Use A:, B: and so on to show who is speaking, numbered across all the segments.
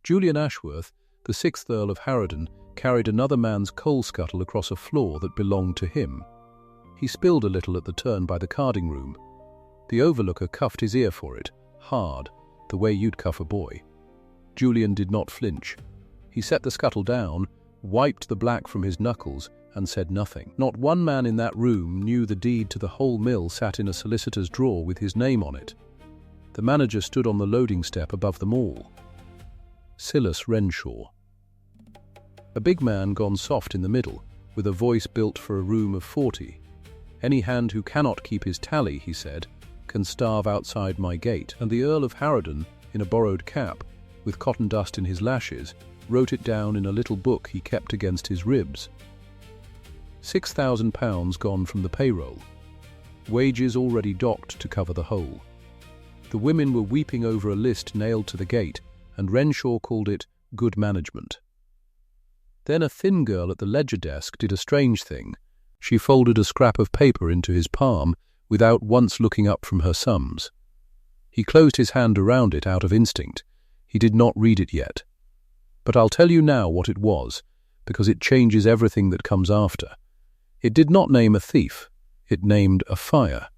A: Julian Ashworth, the 6th Earl of Harrowden, carried another man's coal scuttle across a floor that belonged to him. He spilled a little at the turn by the carding room. The overlooker cuffed his ear for it, hard, the way you'd cuff a boy. Julian did not flinch. He set the scuttle down, wiped the black from his knuckles, and said nothing. Not one man in that room knew the deed to the whole mill sat in a solicitor's drawer with his name on it. The manager stood on the loading step above them all. Silas Renshaw. A big man gone soft in the middle, with a voice built for a room of 40. Any hand who cannot keep his tally, he said, can starve outside my gate. And the Earl of Harrowden, in a borrowed cap, with cotton dust in his lashes, wrote it down in a little book he kept against his ribs. £6,000 gone from the payroll. Wages already docked to cover the whole. The women were weeping over a list nailed to the gate, and Renshaw called it good management. Then a thin girl at the ledger desk did a strange thing. She folded a scrap of paper into his palm without once looking up from her sums. He closed his hand around it out of instinct. He did not read it yet. But I'll tell you now what it was, because it changes everything that comes after. It did not name a thief. It named a fire.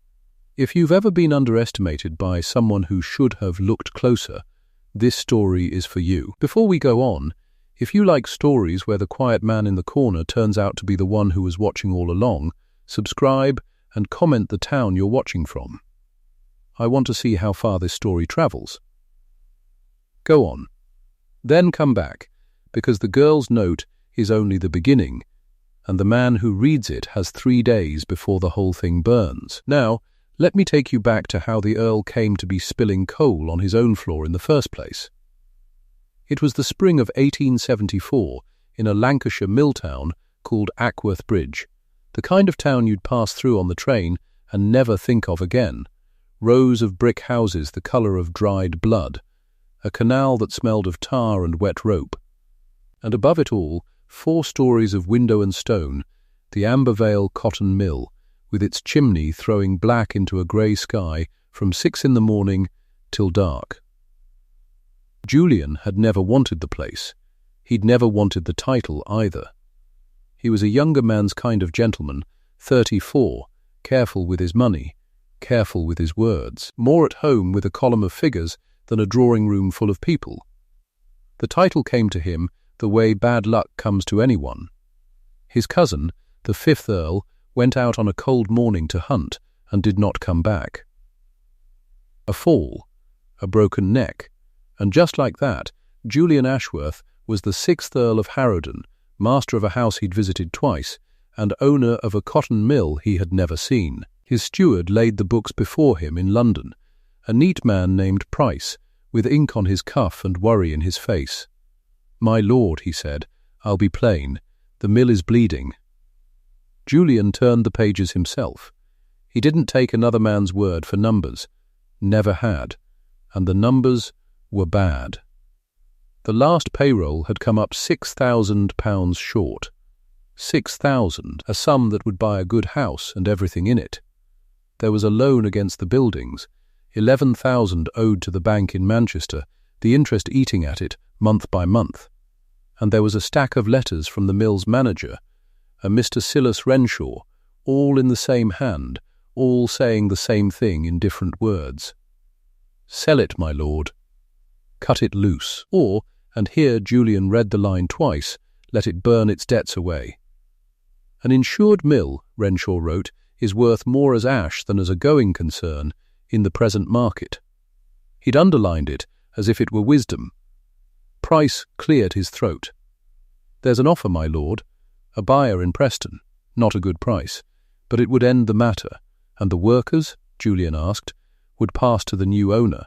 A: If you've ever been underestimated by someone who should have looked closer, this story is for you. Before we go on, if you like stories where the quiet man in the corner turns out to be the one who was watching all along, subscribe and comment the town you're watching from. I want to see how far this story travels. Go on. Then come back, because the girl's note is only the beginning, and the man who reads it has 3 days before the whole thing burns. Now, let me take you back to how the Earl came to be spilling coal on his own floor in the first place. It was the spring of 1874 in a Lancashire mill town called Ackworth Bridge, the kind of town you'd pass through on the train and never think of again. Rows of brick houses the colour of dried blood, a canal that smelled of tar and wet rope, and above it all, 4 stories of window and stone, the Ambervale Cotton Mill, with its chimney throwing black into a grey sky from 6 in the morning till dark. Julian had never wanted the place. He'd never wanted the title either. He was a younger man's kind of gentleman, 34, careful with his money, careful with his words, more at home with a column of figures than a drawing room full of people. The title came to him the way bad luck comes to anyone. His cousin, the 5th Earl, went out on a cold morning to hunt and did not come back. A fall, a broken neck, and just like that, Julian Ashworth was the 6th Earl of Harrowden, master of a house he'd visited twice, and owner of a cotton mill he had never seen. His steward laid the books before him in London, a neat man named Price, with ink on his cuff and worry in his face. "My lord," he said, "I'll be plain. The mill is bleeding." Julian turned the pages himself. He didn't take another man's word for numbers. Never had. And the numbers were bad. The last payroll had come up £6,000 short. 6,000, a sum that would buy a good house and everything in it. There was a loan against the buildings, 11,000 owed to the bank in Manchester, the interest eating at it month by month. And there was a stack of letters from the mill's manager, a Mr. Silas Renshaw, all in the same hand, all saying the same thing in different words. "Sell it, my lord. Cut it loose." Or, and here Julian read the line twice, "let it burn its debts away." "An insured mill," Renshaw wrote, "is worth more as ash than as a going concern in the present market." He'd underlined it as if it were wisdom. Price cleared his throat. "There's an offer, my lord. A buyer in Preston. Not a good price. But it would end the matter. And the workers," Julian asked, "would pass to the new owner."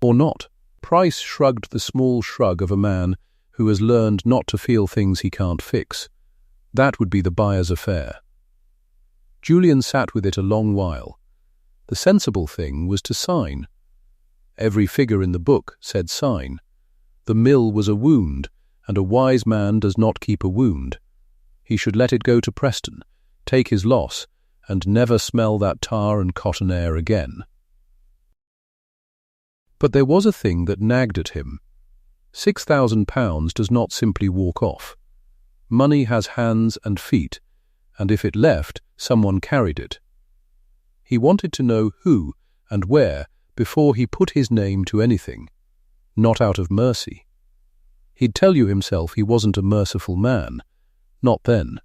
A: Or not. Price shrugged the small shrug of a man who has learned not to feel things he can't fix. That would be the buyer's affair. Julian sat with it a long while. The sensible thing was to sign. Every figure in the book said sign. The mill was a wound, and a wise man does not keep a wound. He should let it go to Preston, take his loss, and never smell that tar and cotton air again. But there was a thing that nagged at him. £6,000 does not simply walk off. Money has hands and feet, and if it left, someone carried it. He wanted to know who and where before he put his name to anything, not out of mercy. He'd tell you himself he wasn't a merciful man, not then,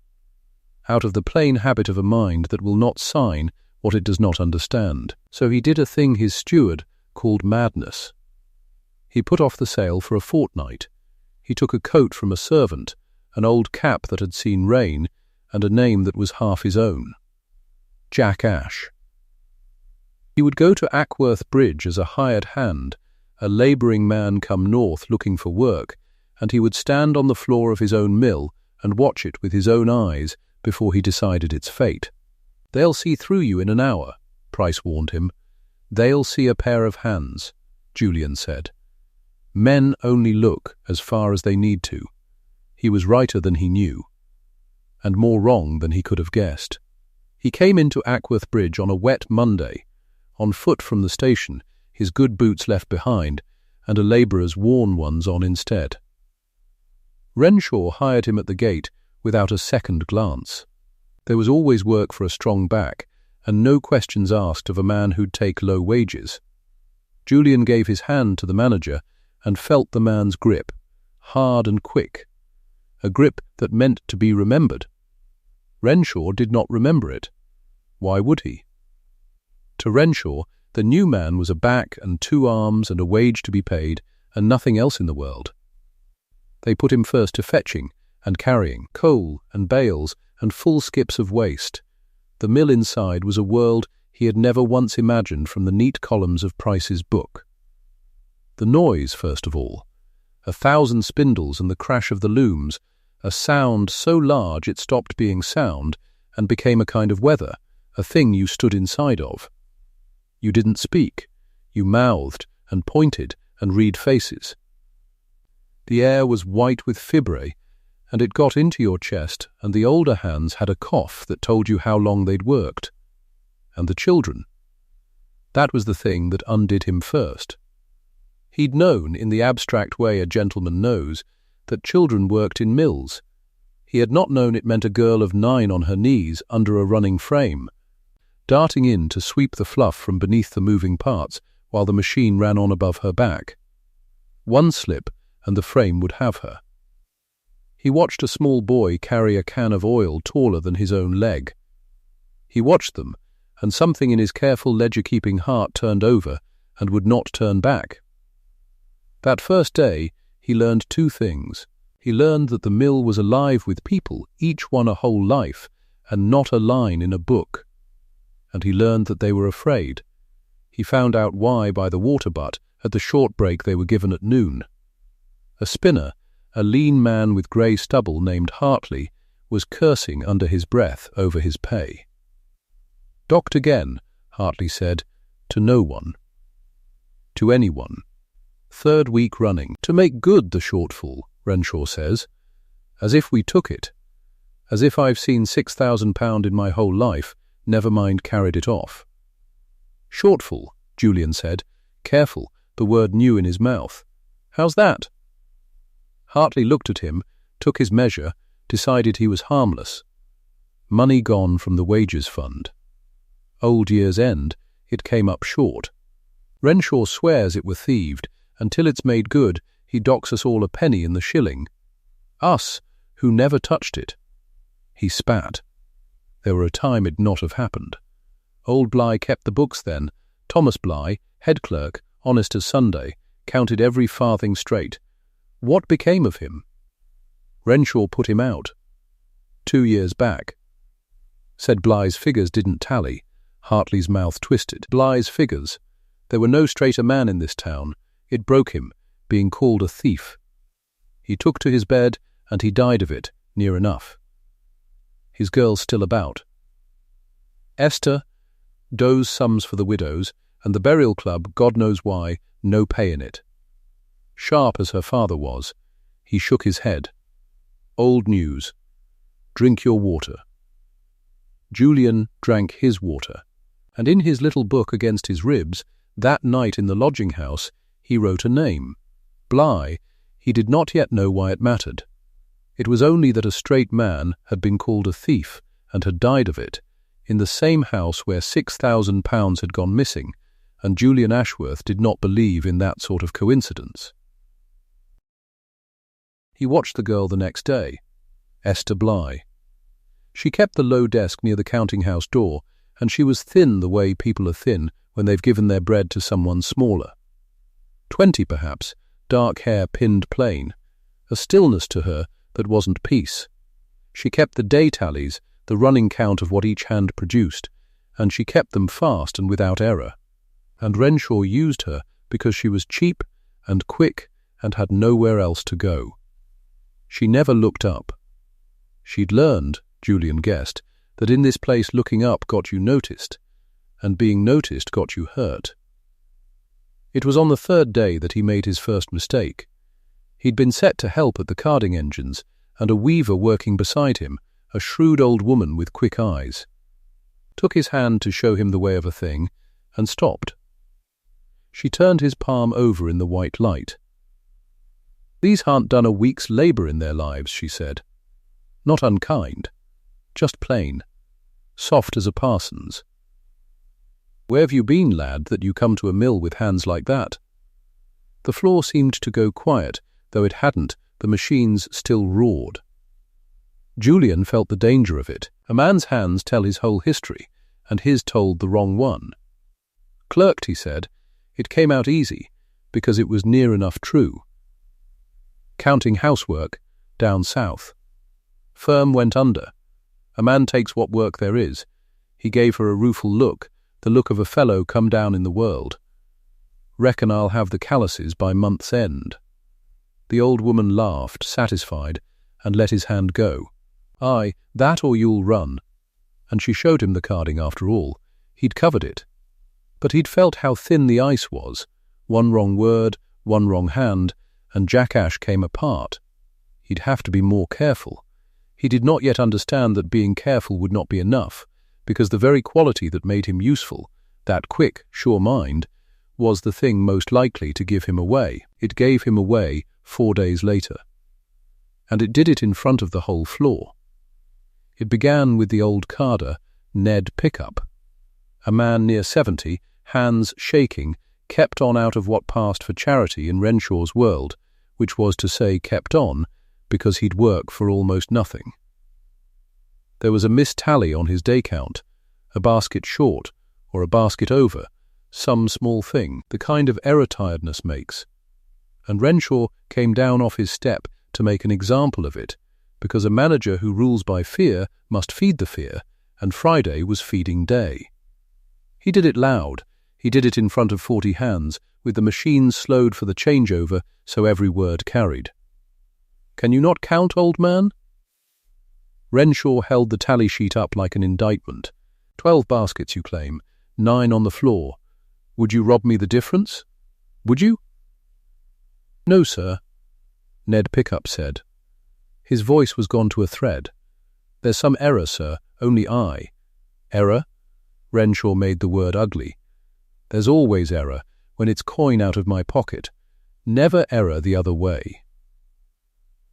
A: out of the plain habit of a mind that will not sign what it does not understand. So he did a thing his steward called madness. He put off the sale for a fortnight. He took a coat from a servant, an old cap that had seen rain, and a name that was half his own. Jack Ash. He would go to Ackworth Bridge as a hired hand, a labouring man come north looking for work, and he would stand on the floor of his own mill and watch it with his own eyes before he decided its fate. "They'll see through you in an hour," Price warned him. "They'll see a pair of hands," Julian said. Men only look as far as they need to. He was righter than he knew, and more wrong than he could have guessed. He came into Ackworth Bridge on a wet Monday, on foot from the station, his good boots left behind, and a labourer's worn ones on instead. Renshaw hired him at the gate without a second glance. There was always work for a strong back, and no questions asked of a man who'd take low wages. Julian gave his hand to the manager and felt the man's grip, hard and quick, a grip that meant to be remembered. Renshaw did not remember it. Why would he? To Renshaw, the new man was a back and two arms and a wage to be paid, and nothing else in the world. They put him first to fetching and carrying, coal and bales and full skips of waste. The mill inside was a world he had never once imagined from the neat columns of Price's book. The noise, first of all, 1,000 spindles and the crash of the looms, a sound so large it stopped being sound and became a kind of weather, a thing you stood inside of. You didn't speak, you mouthed and pointed and read faces. The air was white with fibrae, and it got into your chest, and the older hands had a cough that told you how long they'd worked. And the children. That was the thing that undid him first. He'd known, in the abstract way a gentleman knows, that children worked in mills. He had not known it meant a girl of 9 on her knees under a running frame, darting in to sweep the fluff from beneath the moving parts while the machine ran on above her back. One slip, and the frame would have her. He watched a small boy carry a can of oil taller than his own leg. He watched them, and something in his careful ledger-keeping heart turned over and would not turn back. That first day, he learned 2 things. He learned that the mill was alive with people, each one a whole life, and not a line in a book. And he learned that they were afraid. He found out why by the water butt at the short break they were given at noon. A spinner, a lean man with grey stubble named Hartley, was cursing under his breath over his pay. "Docked again," Hartley said, "to no one. To anyone. 3rd week running. To make good the shortfall," Renshaw says. "As if we took it. As if I've seen £6,000 in my whole life, never mind carried it off." "Shortfall," Julian said. Careful, the word new in his mouth. "How's that?" Hartley looked at him, took his measure, decided he was harmless. Money gone from the wages fund. Old year's end, it came up short. Renshaw swears it were thieved. Until it's made good, he docks us all a penny in the shilling. Us, who never touched it. He spat. There were a time it'd not have happened. Old Bly kept the books then. Thomas Bly, head clerk, honest as Sunday, counted every farthing straight. What became of him? Renshaw put him out. 2 years back. Said Bly's figures didn't tally. Hartley's mouth twisted. Bly's figures. There were no straighter man in this town. It broke him, being called a thief. He took to his bed, and he died of it, near enough. His girl's still about. Esther, Doe's sums for the widows, and the burial club, God knows why, no pay in it. Sharp as her father was, he shook his head. Old news. Drink your water. Julian drank his water, and in his little book against his ribs, that night in the lodging-house, he wrote a name. Bly. He did not yet know why it mattered. It was only that a straight man had been called a thief and had died of it, in the same house where £6,000 had gone missing, and Julian Ashworth did not believe in that sort of coincidence. He watched the girl the next day, Esther Bly. She kept the low desk near the counting-house door, and she was thin the way people are thin when they've given their bread to someone smaller. 20 perhaps, dark hair pinned plain, a stillness to her that wasn't peace. She kept the day tallies, the running count of what each hand produced, and she kept them fast and without error. And Renshaw used her because she was cheap and quick and had nowhere else to go. She never looked up. She'd learned, Julian guessed, that in this place looking up got you noticed, and being noticed got you hurt. It was on the third day that he made his first mistake. He'd been set to help at the carding engines, and a weaver working beside him, a shrewd old woman with quick eyes, took his hand to show him the way of a thing, and stopped. She turned his palm over in the white light. "These ha'n't done a week's labour in their lives," she said. "Not unkind, just plain, soft as a parson's. Where have you been, lad, that you come to a mill with hands like that?" The floor seemed to go quiet, though it hadn't, the machines still roared. Julian felt the danger of it. A man's hands tell his whole history, and his told the wrong one. "Clerked," he said. It came out easy, because it was near enough true. "Counting housework, down south. Firm went under. A man takes what work there is." He gave her a rueful look, the look of a fellow come down in the world. "Reckon I'll have the calluses by month's end." The old woman laughed, satisfied, and let his hand go. "Aye, that or you'll run." And she showed him the carding after all. He'd covered it. But he'd felt how thin the ice was. One wrong word, one wrong hand, and Jackash came apart. He'd have to be more careful. He did not yet understand that being careful would not be enough, because the very quality that made him useful, that quick, sure mind, was the thing most likely to give him away. It gave him away 4 days later. And it did it in front of the whole floor. It began with the old carder, Ned Pickup. A man near 70, hands shaking, kept on out of what passed for charity in Renshaw's world, which was to say kept on, because he'd work for almost nothing. There was a mistally on his day count, a basket short, or a basket over, some small thing, the kind of error tiredness makes. And Renshaw came down off his step to make an example of it, because a manager who rules by fear must feed the fear, and Friday was feeding day. He did it loud. He did it in front of 40 hands, with the machines slowed for the changeover so every word carried. "Can you not count, old man?" Renshaw held the tally sheet up like an indictment. 12 baskets, you claim, 9 on the floor. Would you rob me the difference? Would you? "No, sir," Ned Pickup said. His voice was gone to a thread. "There's some error, sir, only I." "Error?" Renshaw made the word ugly. "There's always error, when it's coin out of my pocket. Never error the other way."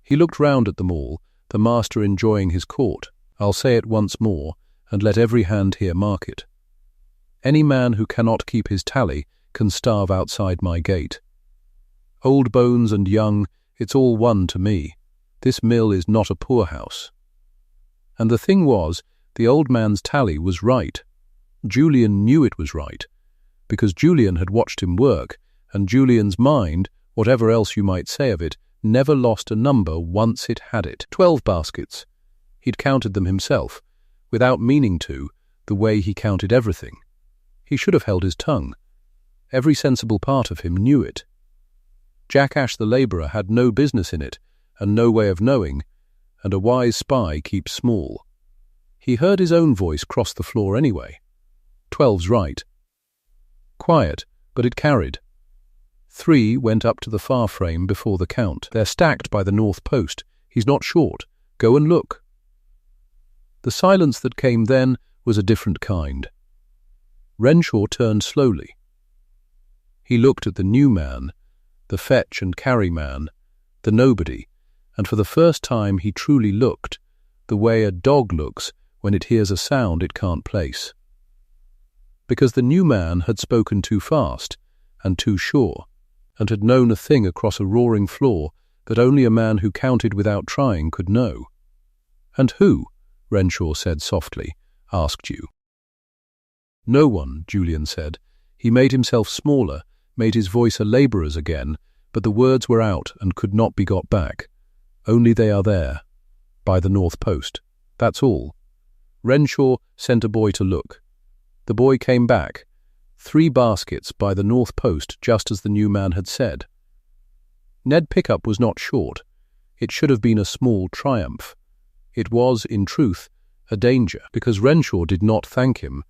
A: He looked round at them all, the master enjoying his court. "I'll say it once more, and let every hand here mark it. Any man who cannot keep his tally can starve outside my gate. Old bones and young, it's all one to me. This mill is not a poorhouse." And the thing was, the old man's tally was right. Julian knew it was right, because Julian had watched him work, and Julian's mind, whatever else you might say of it, never lost a number once it had it. 12 baskets. He'd counted them himself, without meaning to, the way he counted everything. He should have held his tongue. Every sensible part of him knew it. Jackash the labourer had no business in it, and no way of knowing, and a wise spy keeps small. He heard his own voice cross the floor anyway. 12's right. Quiet, but it carried. 3 went up to the far frame before the count. "They're stacked by the north post. He's not short. Go and look." The silence that came then was a different kind. Renshaw turned slowly. He looked at the new man, the fetch and carry man, the nobody, and for the first time he truly looked, the way a dog looks when it hears a sound it can't place. Because the new man had spoken too fast and too sure, and had known a thing across a roaring floor that only a man who counted without trying could know. "And who," Renshaw said softly, "asked you?" "No one," Julian said. He made himself smaller, made his voice a labourer's again, but the words were out and could not be got back. "Only they are there, by the North Post. That's all." Renshaw sent a boy to look. The boy came back. 3 baskets by the North Post, just as the new man had said. Ned Pickup was not short. It should have been a small triumph. It was, in truth, a danger, because Renshaw did not thank him,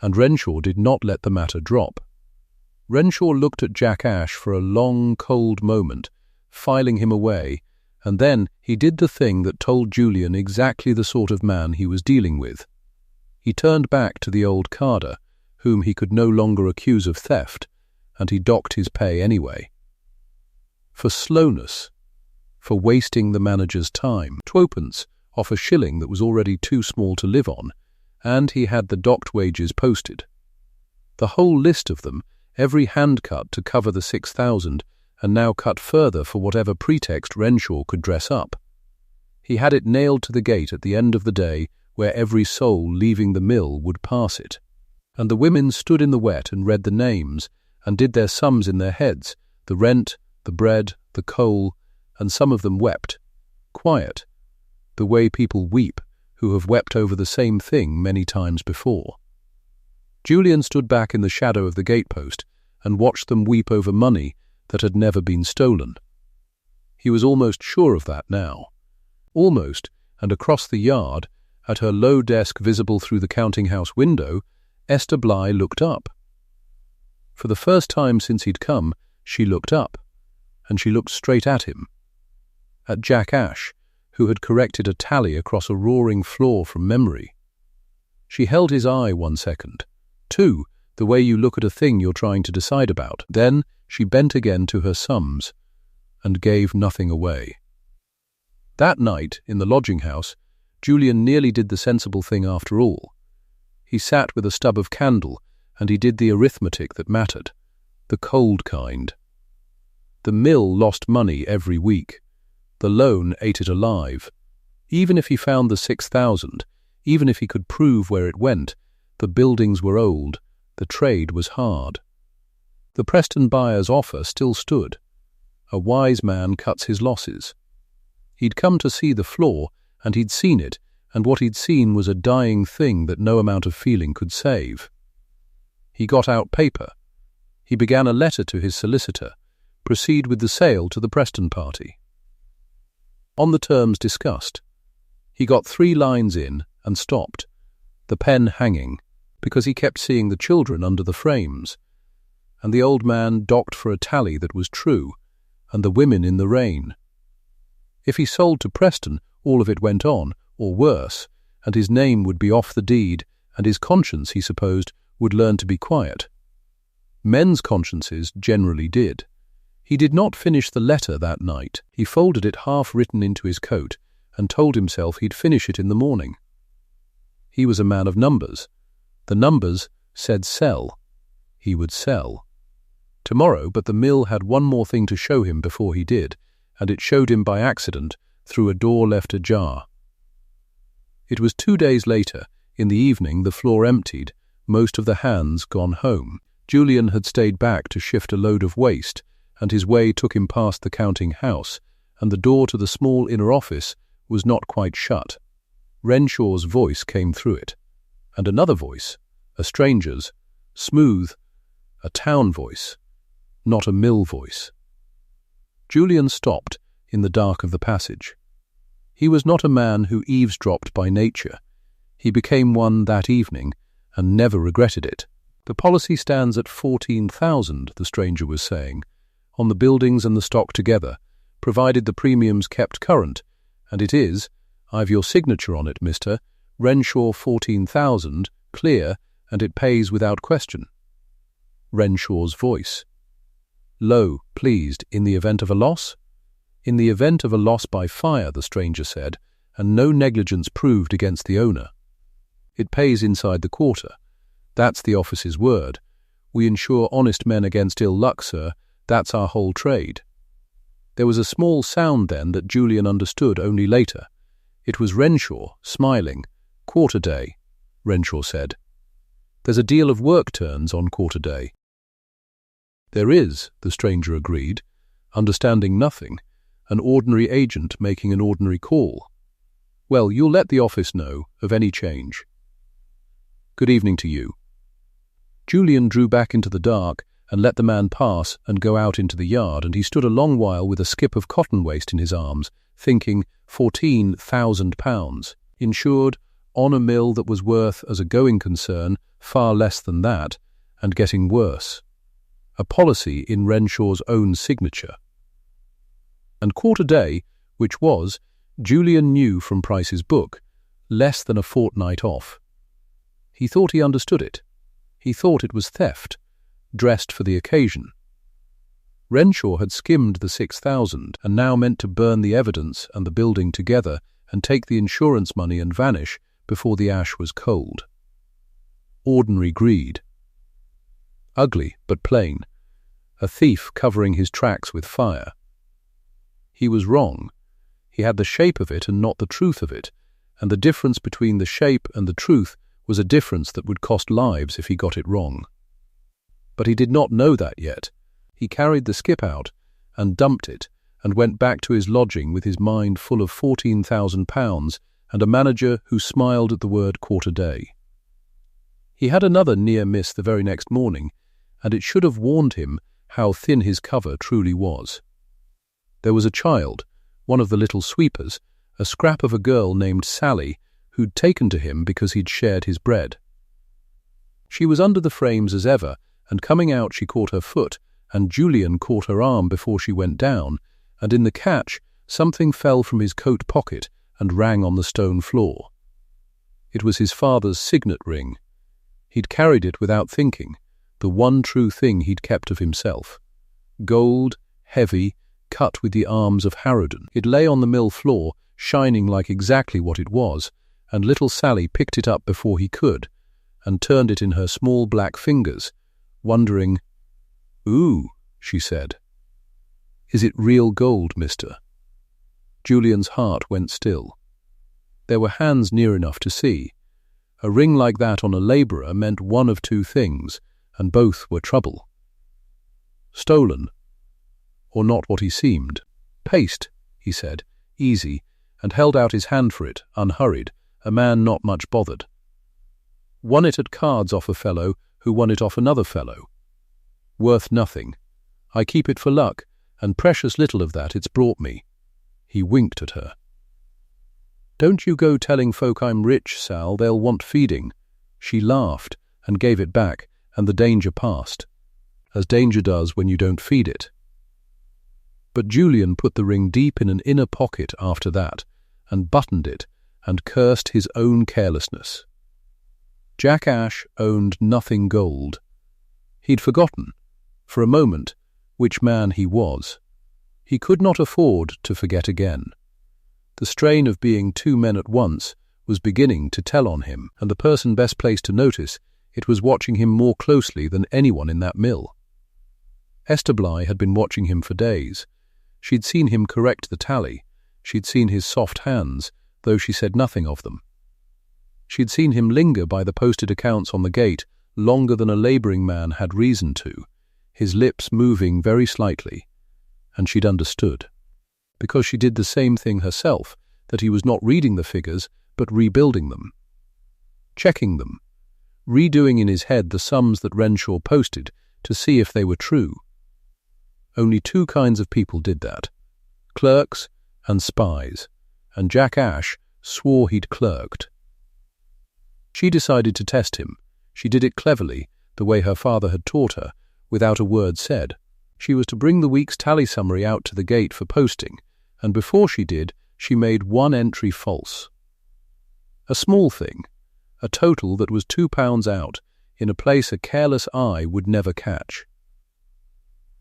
A: and Renshaw did not let the matter drop. Renshaw looked at Jack Ash for a long, cold moment, filing him away, and then he did the thing that told Julian exactly the sort of man he was dealing with. He turned back to the old carder, whom he could no longer accuse of theft, and he docked his pay anyway. For slowness, for wasting the manager's time, 2 off a shilling that was already too small to live on, and he had the docked wages posted. The whole list of them, every hand cut to cover the 6,000, and now cut further for whatever pretext Renshaw could dress up. He had it nailed to the gate at the end of the day, where every soul leaving the mill would pass it. And the women stood in the wet and read the names, and did their sums in their heads, the rent, the bread, the coal, and some of them wept. Quiet, the way people weep who have wept over the same thing many times before. Julian stood back in the shadow of the gatepost and watched them weep over money that had never been stolen. He was almost sure of that now. Almost, and across the yard, at her low desk visible through the counting-house window, Esther Bly looked up. For the first time since he'd come, she looked up, and she looked straight at him. At Jack Ash, who had corrected a tally across a roaring floor from memory. She held his eye 1 second. 2, the way you look at a thing you're trying to decide about. Then she bent again to her sums, and gave nothing away. That night, in the lodging-house, Julian nearly did the sensible thing after all. He sat with a stub of candle, and he did the arithmetic that mattered, the cold kind. The mill lost money every week. The loan ate it alive. Even if he found the 6,000, even if he could prove where it went, the buildings were old, the trade was hard. The Preston buyer's offer still stood. A wise man cuts his losses. He'd come to see the floor, and he'd seen it, and what he'd seen was a dying thing that no amount of feeling could save. He got out paper. He began a letter to his solicitor, proceed with the sale to the Preston party. On the terms discussed. He got 3 lines in and stopped, the pen hanging, because he kept seeing the children under the frames, and the old man docked for a tally that was true, and the women in the rain. If he sold to Preston, all of it went on, or worse, and his name would be off the deed, and his conscience, he supposed, would learn to be quiet. Men's consciences generally did. He did not finish the letter that night. He folded it half-written into his coat and told himself he'd finish it in the morning. He was a man of numbers. The numbers said sell. He would sell. Tomorrow, but the mill had one more thing to show him before he did, and it showed him by accident through a door left ajar. It was 2 days later, in the evening, the floor emptied, most of the hands gone home. Julian had stayed back to shift a load of waste, and his way took him past the counting-house, and the door to the small inner office was not quite shut. Renshaw's voice came through it, and another voice, a stranger's, smooth, a town voice, not a mill voice. Julian stopped in the dark of the passage. He was not a man who eavesdropped by nature. He became one that evening, and never regretted it. The policy stands at 14,000, the stranger was saying, on the buildings and the stock together, provided the premiums kept current, and it is, I've your signature on it, Mr. Renshaw 14,000, clear, and it pays without question. Renshaw's voice. Low, pleased, in the event of a loss? In the event of a loss by fire, the stranger said, and no negligence proved against the owner. It pays inside the quarter. That's the office's word. We insure honest men against ill luck, sir. That's our whole trade. There was a small sound then that Julian understood only later. It was Renshaw, smiling. Quarter day, Renshaw said. There's a deal of work turns on quarter day. There is, the stranger agreed, understanding nothing, an ordinary agent making an ordinary call. Well, you'll let the office know of any change. Good evening to you. Julian drew back into the dark and let the man pass and go out into the yard, and he stood a long while with a skip of cotton waste in his arms, thinking £14,000, insured on a mill that was worth, as a going concern, far less than that, and getting worse. A policy in Renshaw's own signature. And quarter day, which was, Julian knew from Price's book, less than a fortnight off. He thought he understood it. He thought it was theft, dressed for the occasion. Renshaw had skimmed the 6,000 and now meant to burn the evidence and the building together and take the insurance money and vanish before the ash was cold. Ordinary greed. Ugly but plain. A thief covering his tracks with fire. He was wrong. He had the shape of it and not the truth of it, and the difference between the shape and the truth was a difference that would cost lives if he got it wrong. But he did not know that yet. He carried the skip out and dumped it and went back to his lodging with his mind full of £14,000 and a manager who smiled at the word quarter day. He had another near miss the very next morning, and it should have warned him how thin his cover truly was. There was a child, one of the little sweepers, a scrap of a girl named Sally, who'd taken to him because he'd shared his bread. She was under the frames as ever, and coming out she caught her foot, and Julian caught her arm before she went down, and in the catch something fell from his coat pocket and rang on the stone floor. It was his father's signet ring. He'd carried it without thinking, the one true thing he'd kept of himself. Gold, heavy, cut with the arms of Harrowden. It lay on the mill floor, shining like exactly what it was, and little Sally picked it up before he could, and turned it in her small black fingers, wondering. "Ooh," she said. "Is it real gold, mister?" Julian's heart went still. There were hands near enough to see. A ring like that on a labourer meant one of two things, and both were trouble. Stolen, or not what he seemed. "Paste," he said, easy, and held out his hand for it, unhurried, a man not much bothered. "Won it at cards off a fellow who won it off another fellow. Worth nothing. I keep it for luck, and precious little of that it's brought me." He winked at her. "Don't you go telling folk I'm rich, Sal, they'll want feeding." She laughed and gave it back, and the danger passed, as danger does when you don't feed it. But Julian put the ring deep in an inner pocket after that, and buttoned it, and cursed his own carelessness. Jack Ash owned nothing gold. He'd forgotten, for a moment, which man he was. He could not afford to forget again. The strain of being two men at once was beginning to tell on him, and the person best placed to notice it was watching him more closely than anyone in that mill. Esther Bly had been watching him for days. She'd seen him correct the tally. She'd seen his soft hands, though she said nothing of them. She'd seen him linger by the posted accounts on the gate longer than a labouring man had reason to, his lips moving very slightly, and she'd understood. Because she did the same thing herself, that he was not reading the figures, but rebuilding them. Checking them. Redoing in his head the sums that Renshaw posted to see if they were true. Only two kinds of people did that. Clerks and spies, and Jack Ash swore he'd clerked. She decided to test him. She did it cleverly, the way her father had taught her, without a word said. She was to bring the week's tally summary out to the gate for posting, and before she did, she made one entry false. A small thing, a total that was £2 out, in a place a careless eye would never catch.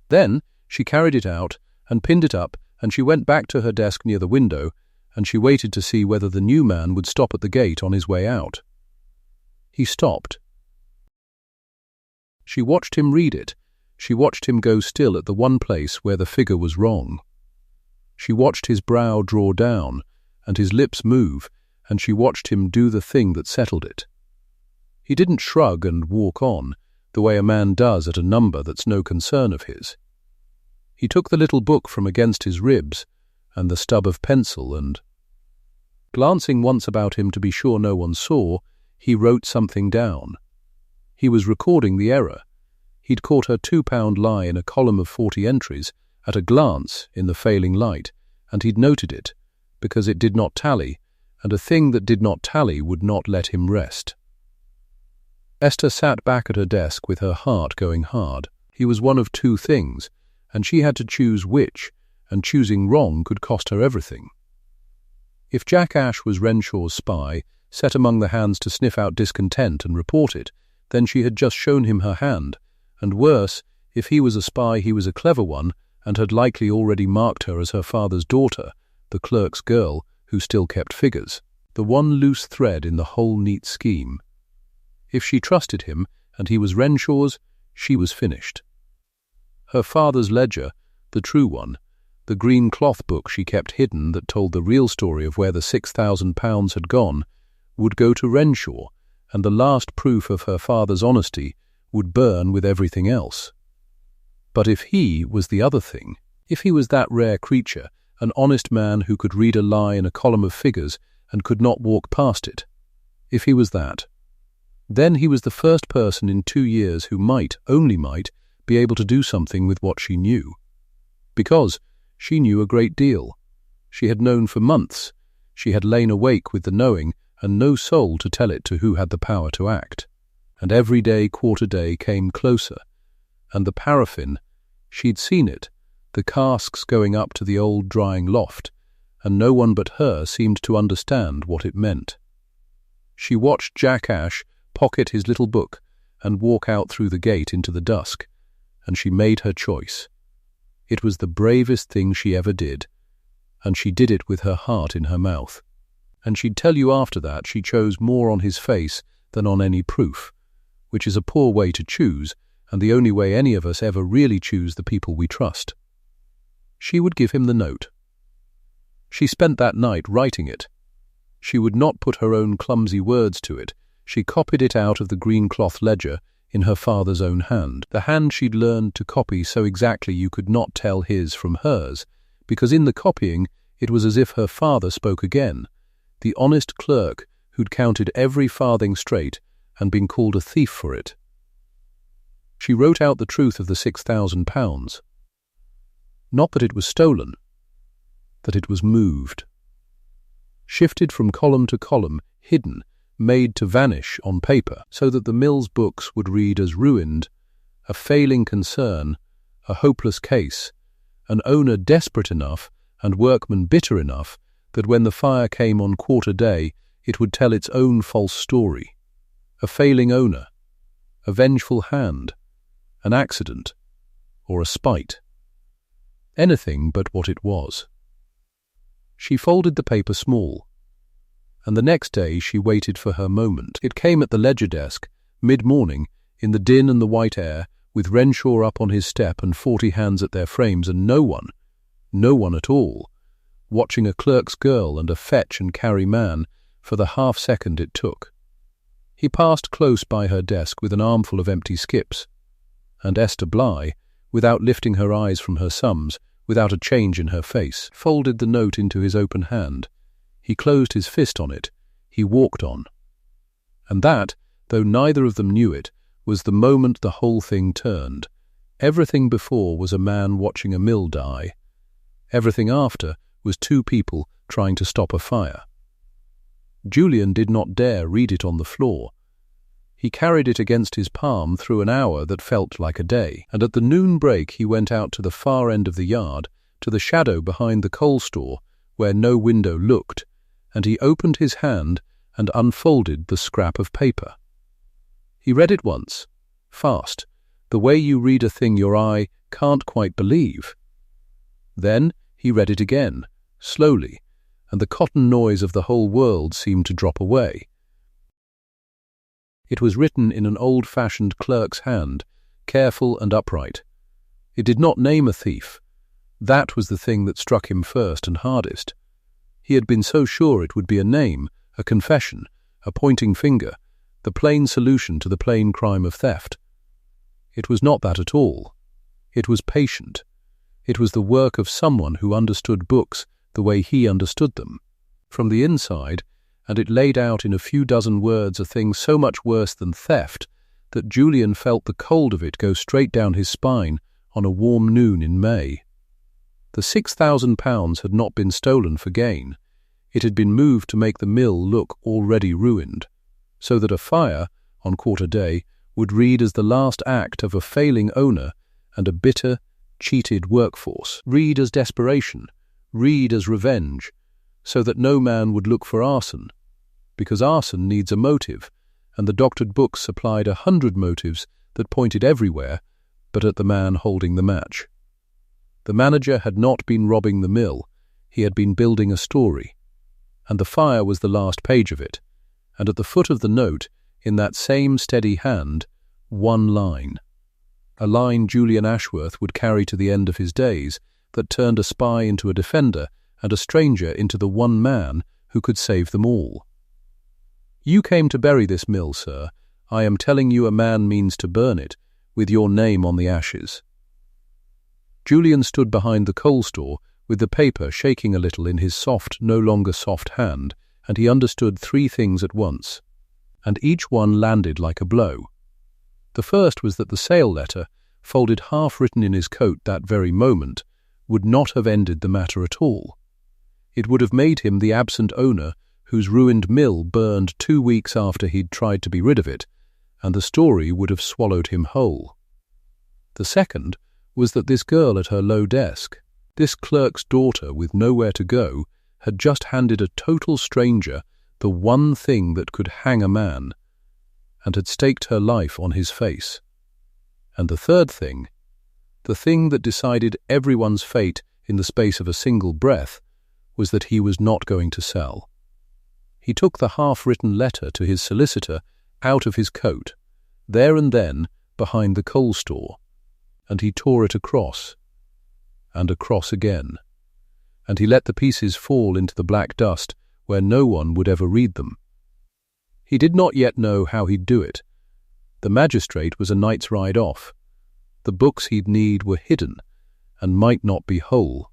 A: Then she carried it out and pinned it up and she went back to her desk near the window, and she waited to see whether the new man would stop at the gate on his way out. He stopped. She watched him read it. She watched him go still at the one place where the figure was wrong. She watched his brow draw down, and his lips move, and she watched him do the thing that settled it. He didn't shrug and walk on, the way a man does at a number that's no concern of his. He took the little book from against his ribs, and the stub of pencil, and, glancing once about him to be sure no one saw, he wrote something down. He was recording the error. He'd caught her £2 lie in a column of 40 entries, at a glance, in the failing light, and he'd noted it, because it did not tally, and a thing that did not tally would not let him rest. Esther sat back at her desk with her heart going hard. He was one of two things, and she had to choose which, and choosing wrong could cost her everything. If Jack Ash was Renshaw's spy, set among the hands to sniff out discontent and report it, then she had just shown him her hand, and worse, if he was a spy he was a clever one, and had likely already marked her as her father's daughter, the clerk's girl, who still kept figures, the one loose thread in the whole neat scheme. If she trusted him, and he was Renshaw's, she was finished. Her father's ledger, the true one, the green cloth book she kept hidden that told the real story of where the £6,000 had gone, would go to Renshaw, and the last proof of her father's honesty would burn with everything else. But if he was the other thing, if he was that rare creature, an honest man who could read a lie in a column of figures and could not walk past it, if he was that, then he was the first person in 2 years who might, only might, be able to do something with what she knew. Because she knew a great deal. She had known for months. She had lain awake with the knowing, and no soul to tell it to who had the power to act. And every day, quarter day, came closer. And the paraffin, she'd seen it, the casks going up to the old drying loft, and no one but her seemed to understand what it meant. She watched Jack Ash pocket his little book and walk out through the gate into the dusk, and she made her choice. It was the bravest thing she ever did, and she did it with her heart in her mouth. And she'd tell you after that she chose more on his face than on any proof, which is a poor way to choose, and the only way any of us ever really choose the people we trust. She would give him the note. She spent that night writing it. She would not put her own clumsy words to it. She copied it out of the green cloth ledger in her father's own hand, the hand she'd learned to copy so exactly you could not tell his from hers, because in the copying it was as if her father spoke again, the honest clerk who'd counted every farthing straight and been called a thief for it. She wrote out the truth of the £6,000. Not that it was stolen, that it was moved. Shifted from column to column, hidden, made to vanish on paper, so that the mill's books would read as ruined, a failing concern, a hopeless case, an owner desperate enough and workmen bitter enough that when the fire came on quarter day it would tell its own false story. A failing owner, a vengeful hand, an accident, or a spite. Anything but what it was. She folded the paper small, and the next day she waited for her moment. It came at the ledger desk, mid-morning, in the din and the white air, with Renshaw up on his step and 40 hands at their frames, and no one at all, watching a clerk's girl and a fetch and carry man for the half-second it took. He passed close by her desk with an armful of empty skips, and Esther Bly, without lifting her eyes from her sums, without a change in her face, folded the note into his open hand. He closed his fist on it. He walked on. And that, though neither of them knew it, was the moment the whole thing turned. Everything before was a man watching a mill die. Everything after was two people trying to stop a fire. Julian did not dare read it on the floor. He carried it against his palm through an hour that felt like a day, and at the noon break he went out to the far end of the yard, to the shadow behind the coal store, where no window looked, and he opened his hand and unfolded the scrap of paper. He read it once, fast, the way you read a thing your eye can't quite believe. Then he He read it again, slowly, and the cotton noise of the whole world seemed to drop away. It was written in an old-fashioned clerk's hand, careful and upright. It did not name a thief. That was the thing that struck him first and hardest. He had been so sure it would be a name, a confession, a pointing finger, the plain solution to the plain crime of theft. It was not that at all. It was patient. It was the work of someone who understood books the way he understood them, from the inside, and it laid out in a few dozen words a thing so much worse than theft that Julian felt the cold of it go straight down his spine on a warm noon in May. The £6,000 had not been stolen for gain. It had been moved to make the mill look already ruined, so that a fire, on quarter day, would read as the last act of a failing owner and a bitter, cheated workforce. Read as desperation, read as revenge, so that no man would look for arson, because arson needs a motive, and the doctored books supplied 100 motives that pointed everywhere but at the man holding the match. The manager had not been robbing the mill, he had been building a story, and the fire was the last page of it, and at the foot of the note, in that same steady hand, one line. A line Julian Ashworth would carry to the end of his days, that turned a spy into a defender and a stranger into the one man who could save them all. You came to bury this mill, sir. I am telling you a man means to burn it, with your name on the ashes. Julian stood behind the coal store, with the paper shaking a little in his soft, no longer soft hand, and he understood three things at once, and each one landed like a blow. The first was that the sale letter, folded half-written in his coat that very moment, would not have ended the matter at all. It would have made him the absent owner whose ruined mill burned 2 weeks after he'd tried to be rid of it, and the story would have swallowed him whole. The second was that this girl at her low desk, this clerk's daughter with nowhere to go, had just handed a total stranger the one thing that could hang a man, and had staked her life on his face. And the third thing, the thing that decided everyone's fate in the space of a single breath, was that he was not going to sell. He took the half-written letter to his solicitor out of his coat, there and then behind the coal store, and he tore it across, and across again, and he let the pieces fall into the black dust where no one would ever read them. He did not yet know how he'd do it. The magistrate was a night's ride off. The books he'd need were hidden, and might not be whole.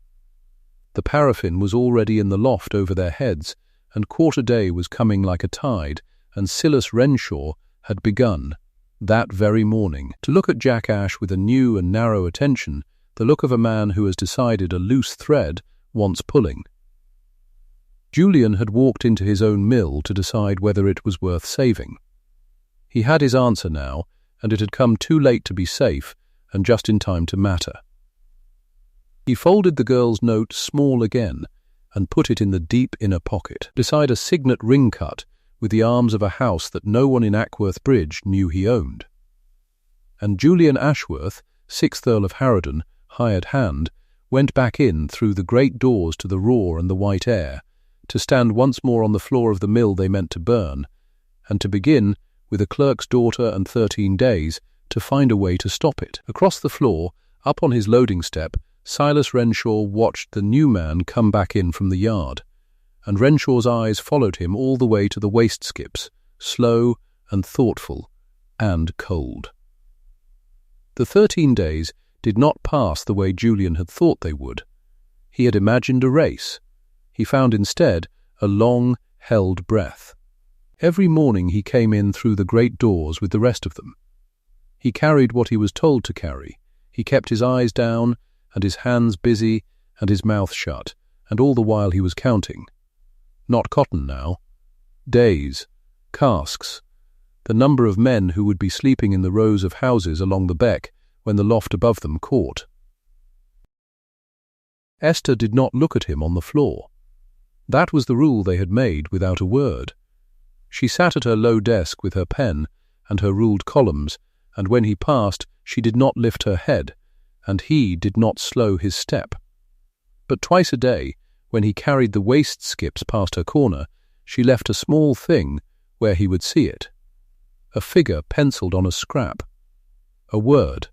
A: The paraffin was already in the loft over their heads, and quarter day was coming like a tide, and Silas Renshaw had begun, that very morning, to look at Jack Ash with a new and narrow attention, the look of a man who has decided a loose thread wants pulling. Julian had walked into his own mill to decide whether it was worth saving. He had his answer now, and it had come too late to be safe, and just in time to matter. He folded the girl's note small again, and put it in the deep inner pocket, beside a signet ring cut with the arms of a house that no one in Ackworth Bridge knew he owned. And Julian Ashworth, 6th Earl of Harrowden, hired hand, went back in through the great doors to the raw and the white air, to stand once more on the floor of the mill they meant to burn, and to begin, with a clerk's daughter and 13 days, to find a way to stop it. Across the floor, up on his loading step, Silas Renshaw watched the new man come back in from the yard, and Renshaw's eyes followed him all the way to the waste skips, slow and thoughtful and cold. The 13 days did not pass the way Julian had thought they would. He had imagined a race. He found instead a long, held breath. Every morning he came in through the great doors with the rest of them. He carried what he was told to carry. He kept his eyes down, and his hands busy, and his mouth shut, and all the while he was counting. Not cotton now. Days, casks, the number of men who would be sleeping in the rows of houses along the beck when the loft above them caught. Esther did not look at him on the floor. That was the rule they had made without a word. She sat at her low desk with her pen and her ruled columns, and when he passed she did not lift her head, and he did not slow his step. But twice a day, when he carried the waste skips past her corner, she left a small thing where he would see it. A figure penciled on a scrap. A word.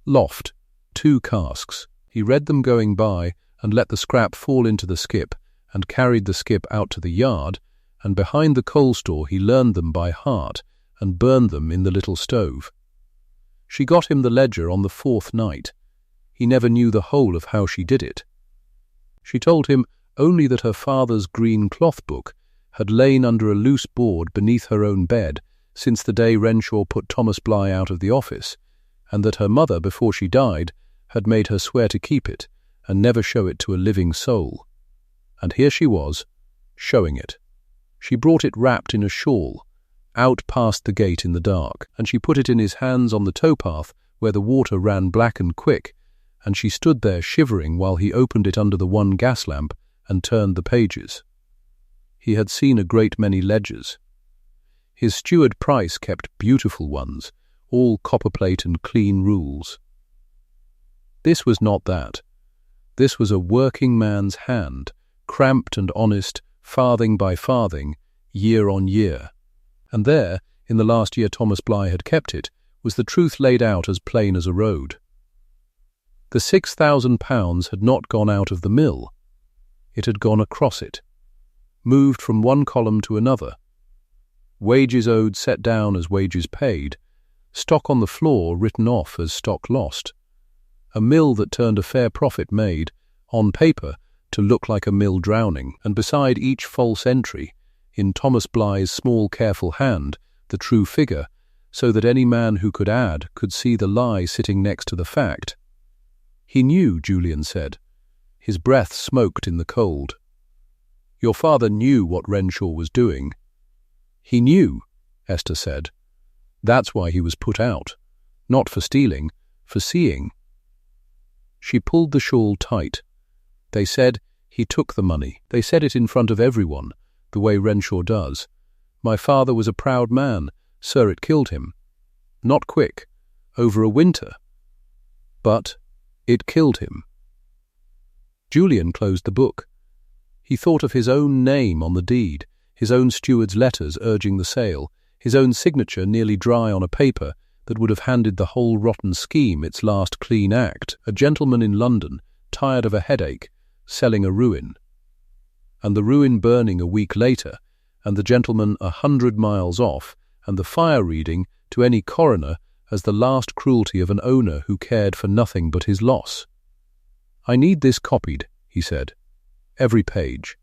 A: Loft. 2 casks. He read them going by and let the scrap fall into the skip and carried the skip out to the yard, and behind the coal store he learned them by heart and burned them in the little stove. She got him the ledger on the 4th night. He never knew the whole of how she did it. She told him only that her father's green cloth book had lain under a loose board beneath her own bed since the day Renshaw put Thomas Bly out of the office, and that her mother, before she died, had made her swear to keep it and never show it to a living soul. And here she was, showing it. She brought it wrapped in a shawl, out past the gate in the dark, and she put it in his hands on the towpath where the water ran black and quick, and she stood there shivering while he opened it under the one gas lamp and turned the pages. He had seen a great many ledgers. His steward Price kept beautiful ones, all copperplate and clean rules. This was not that. This was a working man's hand, cramped and honest, farthing by farthing, year on year. And there, in the last year Thomas Bly had kept it, was the truth laid out as plain as a road. The £6,000 had not gone out of the mill. It had gone across it, moved from one column to another. Wages owed set down as wages paid, stock on the floor written off as stock lost. A mill that turned a fair profit made, on paper, to look like a mill drowning, and beside each false entry, in Thomas Bly's small careful hand, the true figure, so that any man who could add could see the lie sitting next to the fact. He knew, Julian said. His breath smoked in the cold. Your father knew what Renshaw was doing. He knew, Esther said. That's why he was put out. Not for stealing, for seeing. She pulled the shawl tight. They said he took the money. They said it in front of everyone, the way Renshaw does. My father was a proud man. Sir, it killed him. Not quick, over a winter. But it killed him. Julian closed the book. He thought of his own name on the deed, his own steward's letters urging the sale, his own signature nearly dry on a paper that would have handed the whole rotten scheme its last clean act, a gentleman in London, tired of a headache, selling a ruin. And the ruin burning a week later, and the gentleman 100 miles off, and the fire reading to any coroner as the last cruelty of an owner who cared for nothing but his loss. I need this copied, he said. Every page.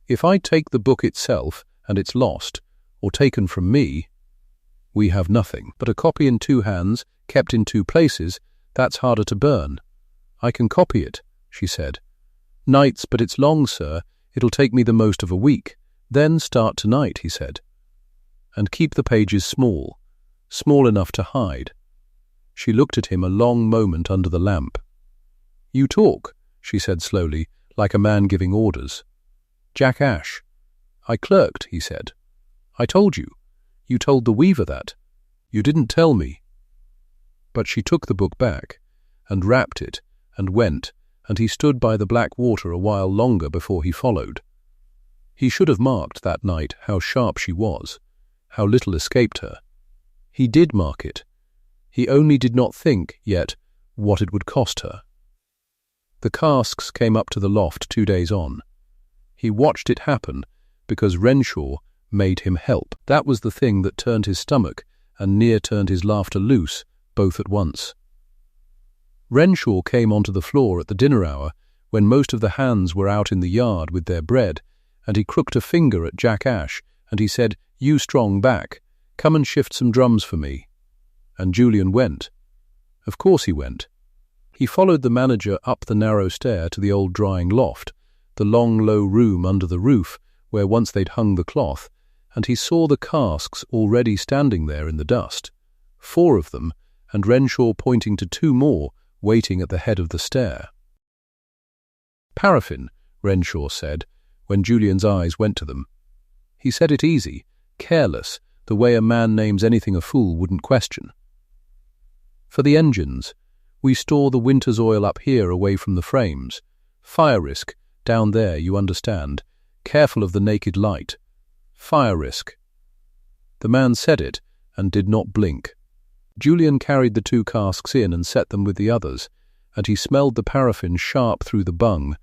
A: If I take the book itself and it's lost, or taken from me, we have nothing. But a copy in 2 hands, kept in 2 places, that's harder to burn. I can copy it, she said. Nights, but it's long, sir. It'll take me the most of a week. Then start tonight, he said. And keep the pages small, small enough to hide. She looked at him a long moment under the lamp. You talk, she said slowly, like a man giving orders. Jack Ash. I clerked, he said. I told you. You told the weaver that. You didn't tell me. But she took the book back, and wrapped it, and went, and he stood by the black water a while longer before he followed. He should have marked that night how sharp she was, how little escaped her. He did mark it. He only did not think, yet, what it would cost her. The casks came up to the loft 2 days on. He watched it happen because Renshaw made him help. That was the thing that turned his stomach and near turned his laughter loose, both at once. Renshaw came onto the floor at the dinner hour when most of the hands were out in the yard with their bread, and he crooked a finger at Jack Ash, and he said, You strong back, come and shift some drums for me. And Julian went. Of course he went. He followed the manager up the narrow stair to the old drying loft, the long low room under the roof where once they'd hung the cloth, and he saw the casks already standing there in the dust, 4 of them, and Renshaw pointing to 2 more waiting at the head of the stair. Paraffin, Renshaw said, when Julian's eyes went to them. He said it easy, careless, the way a man names anything a fool wouldn't question. For the engines, we store the winter's oil up here away from the frames. Fire risk. Down there, you understand. Careful of the naked light. Fire risk. The man said it and did not blink. Julian carried the 2 casks in and set them with the others, and he smelled the paraffin sharp through the bung,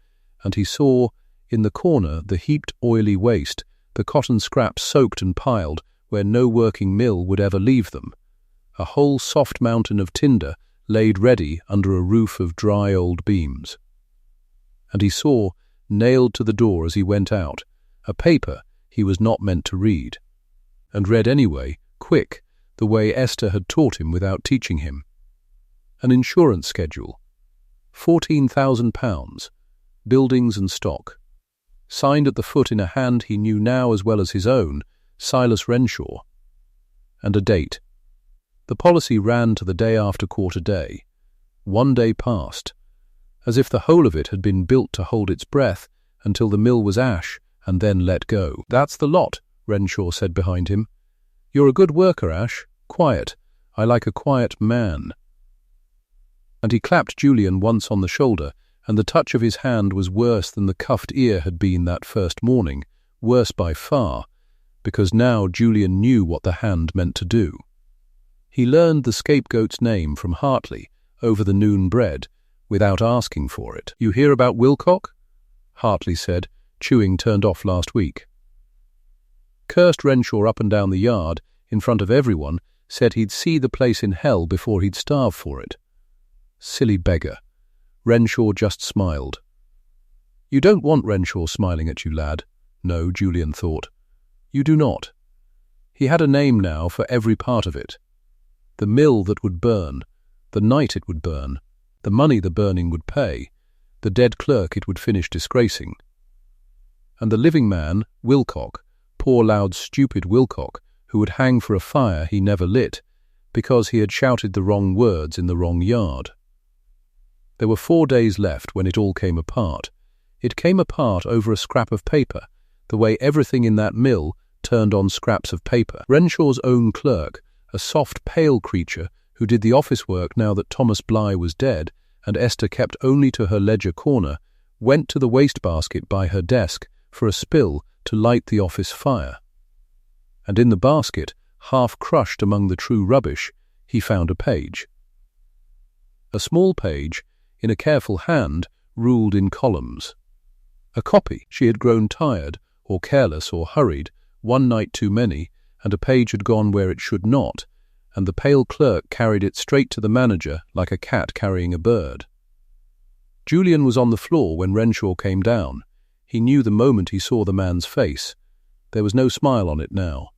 A: and he saw, in the corner, the heaped oily waste, the cotton scraps soaked and piled where no working mill would ever leave them. A whole soft mountain of tinder laid ready under a roof of dry old beams. And he saw, nailed to the door as he went out, a paper he was not meant to read, and read anyway, quick, the way Esther had taught him without teaching him. An insurance schedule. £14,000, buildings and stock. Signed at the foot in a hand he knew now as well as his own, Silas Renshaw. And a date. The policy ran to the day after quarter day. 1 day passed, as if the whole of it had been built to hold its breath until the mill was ash and then let go. "That's the lot," Renshaw said behind him. "You're a good worker, Ash. Quiet. I like a quiet man." And he clapped Julian once on the shoulder, and the touch of his hand was worse than the cuffed ear had been that first morning, worse by far, because now Julian knew what the hand meant to do. He learned the scapegoat's name from Hartley over the noon bread, without asking for it. "You hear about Wilcock?" Hartley said, "Chewing turned off last week." Cursed Renshaw up and down the yard, in front of everyone, said he'd see the place in hell before he'd starve for it. Silly beggar. Renshaw just smiled. You don't want Renshaw smiling at you, lad. No, Julian thought. You do not. He had a name now for every part of it. The mill that would burn, the night it would burn, the money the burning would pay, the dead clerk it would finish disgracing. And the living man, Wilcock, poor loud stupid Wilcock, who would hang for a fire he never lit, because he had shouted the wrong words in the wrong yard. There were 4 days left when it all came apart. It came apart over a scrap of paper, the way everything in that mill turned on scraps of paper. Renshaw's own clerk, a soft, pale creature who did the office work now that Thomas Bly was dead and Esther kept only to her ledger corner, went to the wastebasket by her desk for a spill to light the office fire. And in the basket, half crushed among the true rubbish, he found a page. A small page, in a careful hand, ruled in columns. A copy. She had grown tired, or careless, or hurried, one night too many, and a page had gone where it should not, and the pale clerk carried it straight to the manager like a cat carrying a bird. Julian was on the floor when Renshaw came down. He knew the moment he saw the man's face. There was no smile on it now.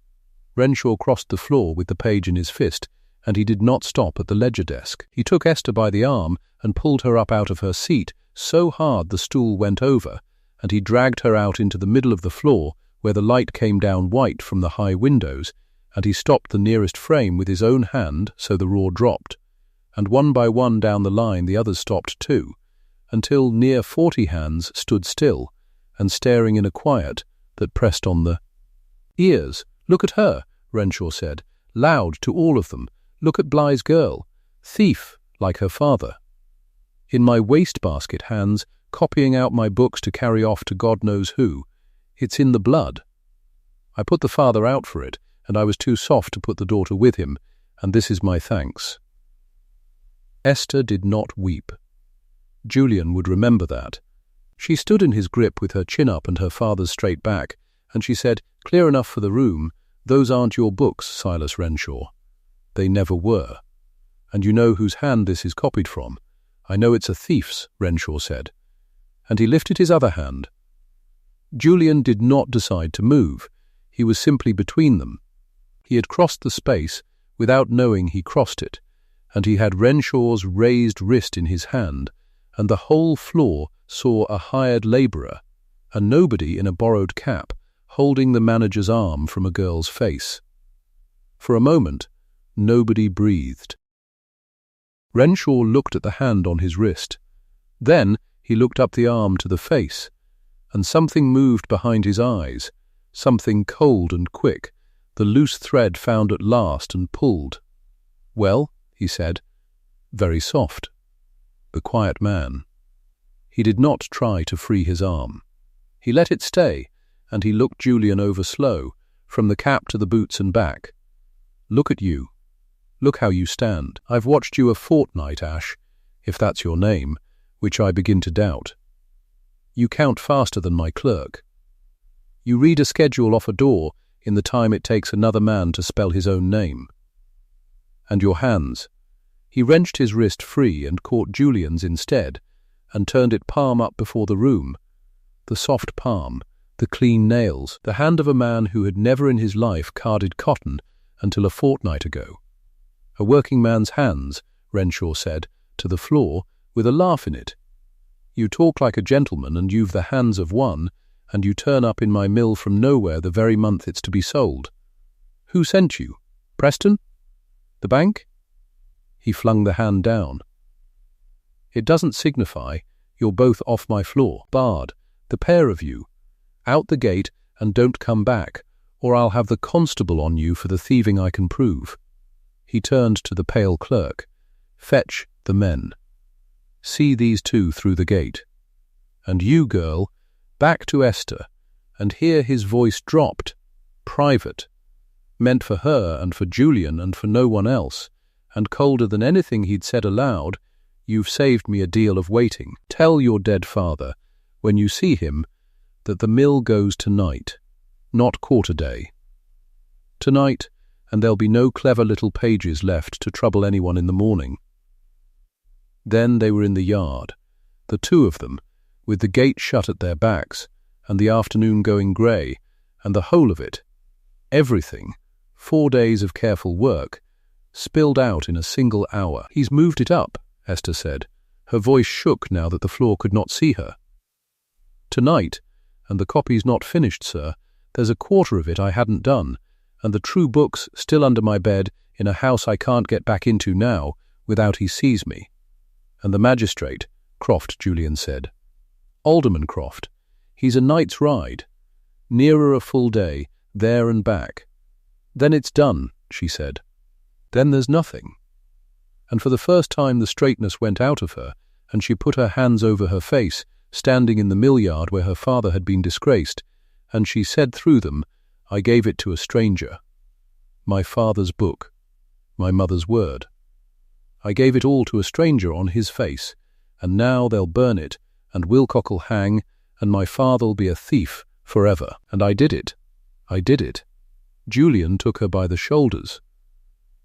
A: Renshaw crossed the floor with the page in his fist, and he did not stop at the ledger desk. He took Esther by the arm and pulled her up out of her seat so hard the stool went over, and he dragged her out into the middle of the floor where the light came down white from the high windows, and he stopped the nearest frame with his own hand so the roar dropped, and one by one down the line the others stopped too, until near 40 hands stood still and staring in a quiet that pressed on the ears. "Look at her," Renshaw said, loud to all of them. "Look at Bly's girl. Thief, like her father. In my wastebasket hands, copying out my books to carry off to God knows who. It's in the blood. I put the father out for it, and I was too soft to put the daughter with him, and this is my thanks." Esther did not weep. Julian would remember that. She stood in his grip with her chin up and her father's straight back, and she said, "Clear enough for the room. Those aren't your books, Silas Renshaw. They never were. And you know whose hand this is copied from. I know it's a thief's," Renshaw said. And he lifted his other hand. Julian did not decide to move. He was simply between them. He had crossed the space without knowing he crossed it, and he had Renshaw's raised wrist in his hand, and the whole floor saw a hired labourer, a nobody in a borrowed cap, holding the manager's arm from a girl's face. For a moment, nobody breathed. Renshaw looked at the hand on his wrist. Then he looked up the arm to the face, and something moved behind his eyes, something cold and quick, the loose thread found at last and pulled. "Well," he said, very soft. The quiet man. He did not try to free his arm. He let it stay, and he looked Julian over slow, from the cap to the boots and back. "Look at you. Look how you stand. I've watched you a fortnight, Ash, if that's your name, which I begin to doubt. You count faster than my clerk. You read a schedule off a door in the time it takes another man to spell his own name. And your hands." He wrenched his wrist free and caught Julian's instead, and turned it palm up before the room. The soft palm, the clean nails, the hand of a man who had never in his life carded cotton until a fortnight ago. "A working man's hands," Renshaw said, to the floor, with a laugh in it. "You talk like a gentleman, and you've the hands of one, and you turn up in my mill from nowhere the very month it's to be sold. Who sent you? Preston? The bank?" He flung the hand down. "It doesn't signify. You're both off my floor, barred, the pair of you. Out the gate and don't come back, or I'll have the constable on you for the thieving I can prove." He turned to the pale clerk. "Fetch the men. See these two through the gate. And you, girl, back to Esther." And here his voice dropped. Private. Meant for her and for Julian and for no one else, and colder than anything he'd said aloud. "You've saved me a deal of waiting. Tell your dead father, when you see him, that the mill goes tonight, not quarter day. Tonight, and there'll be no clever little pages left to trouble anyone in the morning." Then they were in the yard, the two of them, with the gate shut at their backs, and the afternoon going grey, and the whole of it, everything, 4 days of careful work, spilled out in a single hour. "He's moved it up," Esther said. Her voice shook now that the floor could not see her. "Tonight, and the copy's not finished, sir. There's a quarter of it I hadn't done, and the true book's still under my bed in a house I can't get back into now without he sees me. And the magistrate, Croft," Julian said. "Alderman Croft. He's a night's ride. Nearer a full day, there and back. Then it's done," she said. "Then there's nothing." And for the first time the straightness went out of her, and she put her hands over her face, standing in the mill yard where her father had been disgraced, and she said through them, "I gave it to a stranger. My father's book, my mother's word. I gave it all to a stranger on his face, and now they'll burn it, and Wilcock'll hang, and my father'll be a thief forever. And I did it. I did it." Julian took her by the shoulders.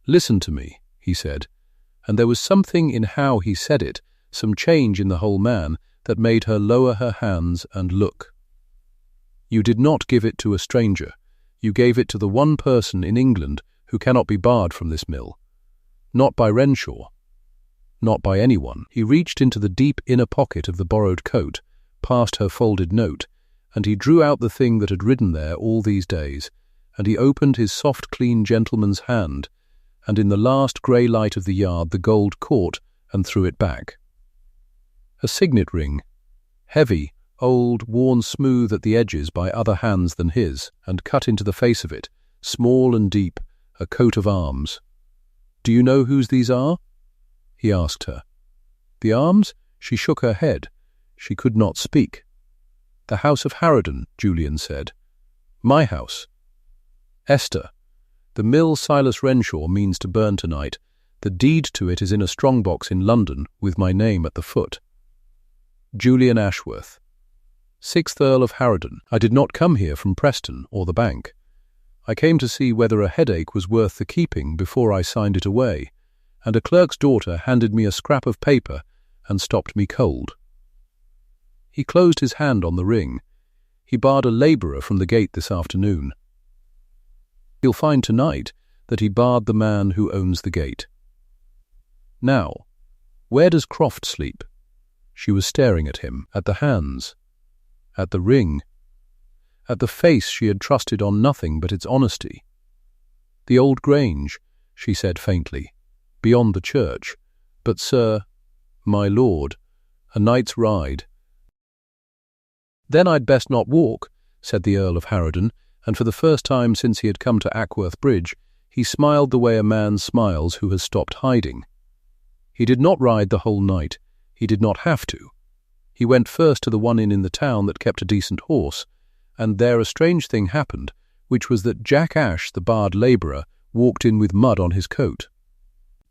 A: "Listen to me," he said, and there was something in how he said it, some change in the whole man, that made her lower her hands and look. "You did not give it to a stranger. You gave it to the one person in England who cannot be barred from this mill. Not by Renshaw. Not by anyone." He reached into the deep inner pocket of the borrowed coat, past her folded note, and he drew out the thing that had ridden there all these days, and he opened his soft, clean gentleman's hand, and in the last grey light of the yard the gold caught and threw it back. A signet ring, heavy, old, worn smooth at the edges by other hands than his, and cut into the face of it, small and deep, a coat of arms. "Do you know whose these are?" he asked her. "The arms?" She shook her head. She could not speak. "The house of Harrowden," Julian said. "My house." "Esther, the mill Silas Renshaw means to burn tonight. The deed to it is in a strong-box in London, with my name at the foot. Julian Ashworth, 6th Earl of Harrowden. I did not come here from Preston or the bank. I came to see whether a headache was worth the keeping before I signed it away, and a clerk's daughter handed me a scrap of paper and stopped me cold." He closed his hand on the ring. "He barred a labourer from the gate this afternoon. He'll find tonight that he barred the man who owns the gate. Now, where does Croft sleep?" She was staring at him, at the hands, at the ring, at the face she had trusted on nothing but its honesty. "The old Grange," she said faintly, "beyond the church. But, sir, my lord, a night's ride." "Then I'd best not walk," said the Earl of Harrowden, and for the first time since he had come to Ackworth Bridge, he smiled the way a man smiles who has stopped hiding. He did not ride the whole night. He did not have to. He went first to the one inn in the town that kept a decent horse, and there a strange thing happened, which was that Jack Ash, the barred labourer, walked in with mud on his coat.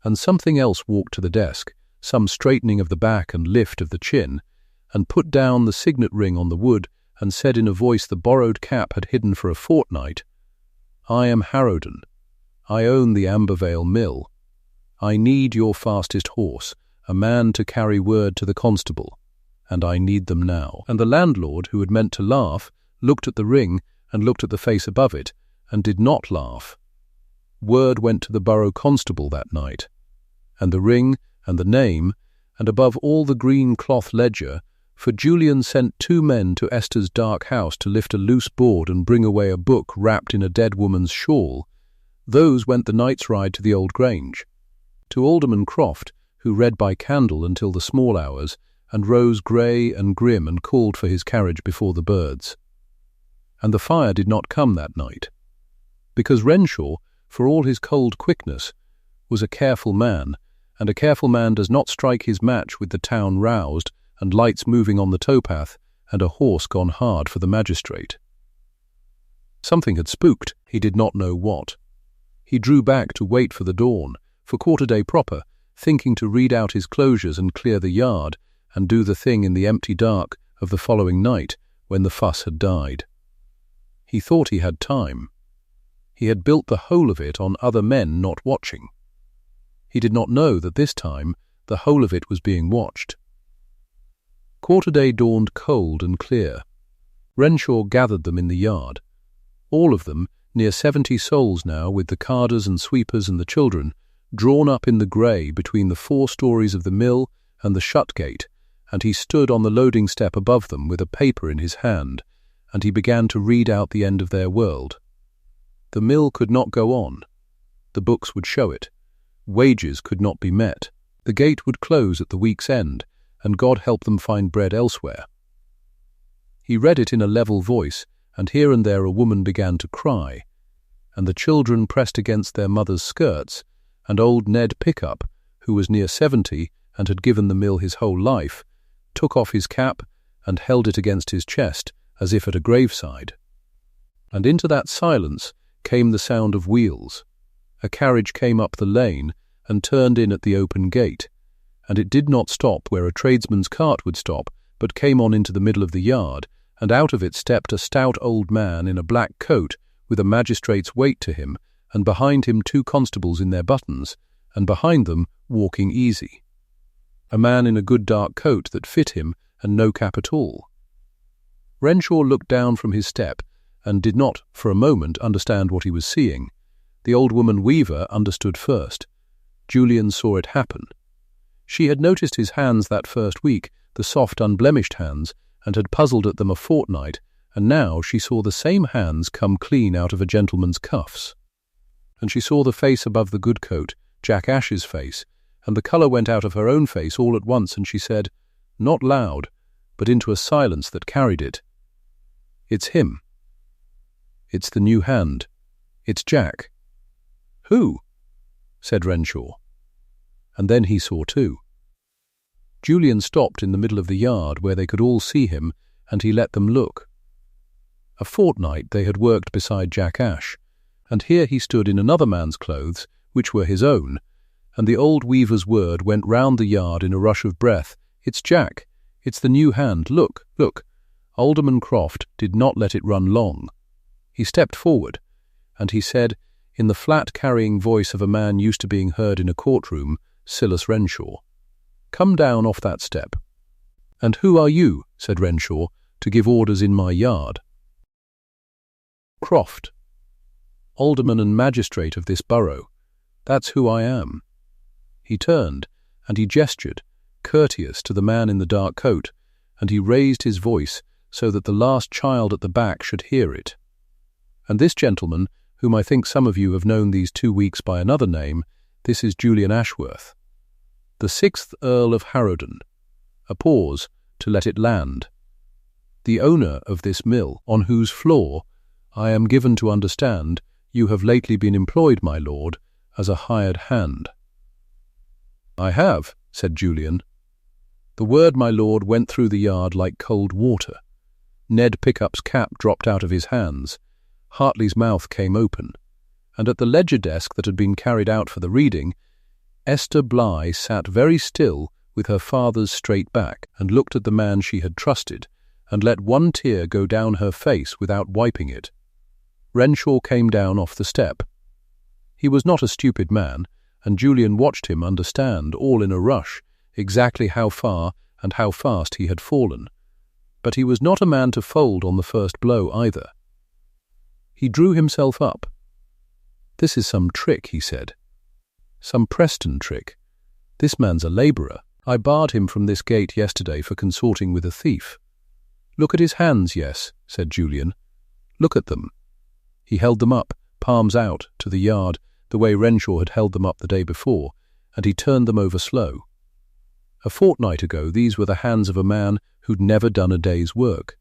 A: And something else walked to the desk, some straightening of the back and lift of the chin, and put down the signet ring on the wood, and said in a voice the borrowed cap had hidden for a fortnight, "I am Harrowden. I own the Ambervale Mill. I need your fastest horse, a man to carry word to the constable, and I need them now." And the landlord, who had meant to laugh, looked at the ring and looked at the face above it, and did not laugh. Word went to the borough constable that night, and the ring and the name, and above all the green cloth ledger, for Julian sent 2 men to Esther's dark house to lift a loose board and bring away a book wrapped in a dead woman's shawl. Those went the night's ride to the old Grange, to Alderman Croft, who read by candle until the small hours, and rose grey and grim and called for his carriage before the birds. And the fire did not come that night, because Renshaw, for all his cold quickness, was a careful man, and a careful man does not strike his match with the town roused, and lights moving on the towpath, and a horse gone hard for the magistrate. Something had spooked, he did not know what. He drew back to wait for the dawn, for quarter-day proper, thinking to read out his closures and clear the yard, and do the thing in the empty dark of the following night, when the fuss had died. He thought he had time. He had built the whole of it on other men not watching. He did not know that this time the whole of it was being watched. Quarter-day dawned cold and clear. Renshaw gathered them in the yard. All of them, near 70 souls now, with the carders and sweepers and the children, drawn up in the grey between the 4 stories of the mill and the shut gate, and he stood on the loading step above them with a paper in his hand, and he began to read out the end of their world. The mill could not go on. The books would show it. Wages could not be met. The gate would close at the week's end, and God help them find bread elsewhere. He read it in a level voice, and here and there a woman began to cry, and the children pressed against their mother's skirts, and old Ned Pickup, who was near 70 and had given the mill his whole life, took off his cap and held it against his chest, as if at a graveside. And into that silence came the sound of wheels. A carriage came up the lane and turned in at the open gate, and it did not stop where a tradesman's cart would stop, but came on into the middle of the yard, and out of it stepped a stout old man in a black coat with a magistrate's weight to him, and behind him 2 constables in their buttons, and behind them, walking easy, a man in a good dark coat that fit him and no cap at all. Renshaw looked down from his step and did not, for a moment, understand what he was seeing. The old woman Weaver understood first. Julian saw it happen. She had noticed his hands that first week, the soft, unblemished hands, and had puzzled at them a fortnight, and now she saw the same hands come clean out of a gentleman's cuffs. And she saw the face above the good coat, Jack Ash's face, and the colour went out of her own face all at once, and she said, not loud, but into a silence that carried it, "It's him. It's the new hand. It's Jack." "Who?" said Renshaw. And then he saw too. Julian stopped in the middle of the yard where they could all see him, and he let them look. A fortnight they had worked beside Jack Ash, and here he stood in another man's clothes, which were his own, and the old weaver's word went round the yard in a rush of breath, "It's Jack. It's the new hand. Look, look." Alderman Croft did not let it run long. He stepped forward, and he said, in the flat carrying voice of a man used to being heard in a courtroom, Silas Renshaw, "Come down off that step." "And who are you," said Renshaw, "to give orders in my yard?" "Croft, alderman and magistrate of this borough. That's who I am." He turned, and he gestured, courteous to the man in the dark coat, and he raised his voice so that the last child at the back should hear it. "And this gentleman, whom I think some of you have known these 2 weeks by another name, this is Julian Ashworth, the 6th Earl of Harrowden," a pause to let it land, "the owner of this mill, on whose floor, I am given to understand, you have lately been employed, my lord, as a hired hand." "I have," said Julian. The word, my lord, went through the yard like cold water. Ned Pickup's cap dropped out of his hands. Hartley's mouth came open. And at the ledger desk that had been carried out for the reading, Esther Bly sat very still with her father's straight back and looked at the man she had trusted and let one tear go down her face without wiping it. Renshaw came down off the step. He was not a stupid man, and Julian watched him understand, all in a rush, exactly how far and how fast he had fallen. But he was not a man to fold on the first blow either. He drew himself up. "This is some trick," he said. "Some Preston trick. This man's a labourer. I barred him from this gate yesterday for consorting with a thief." "Look at his hands, yes," said Julian. "Look at them." He held them up, palms out, to the yard, the way Renshaw had held them up the day before, and he turned them over slow. A fortnight ago these were the hands of a man who'd never done a day's work.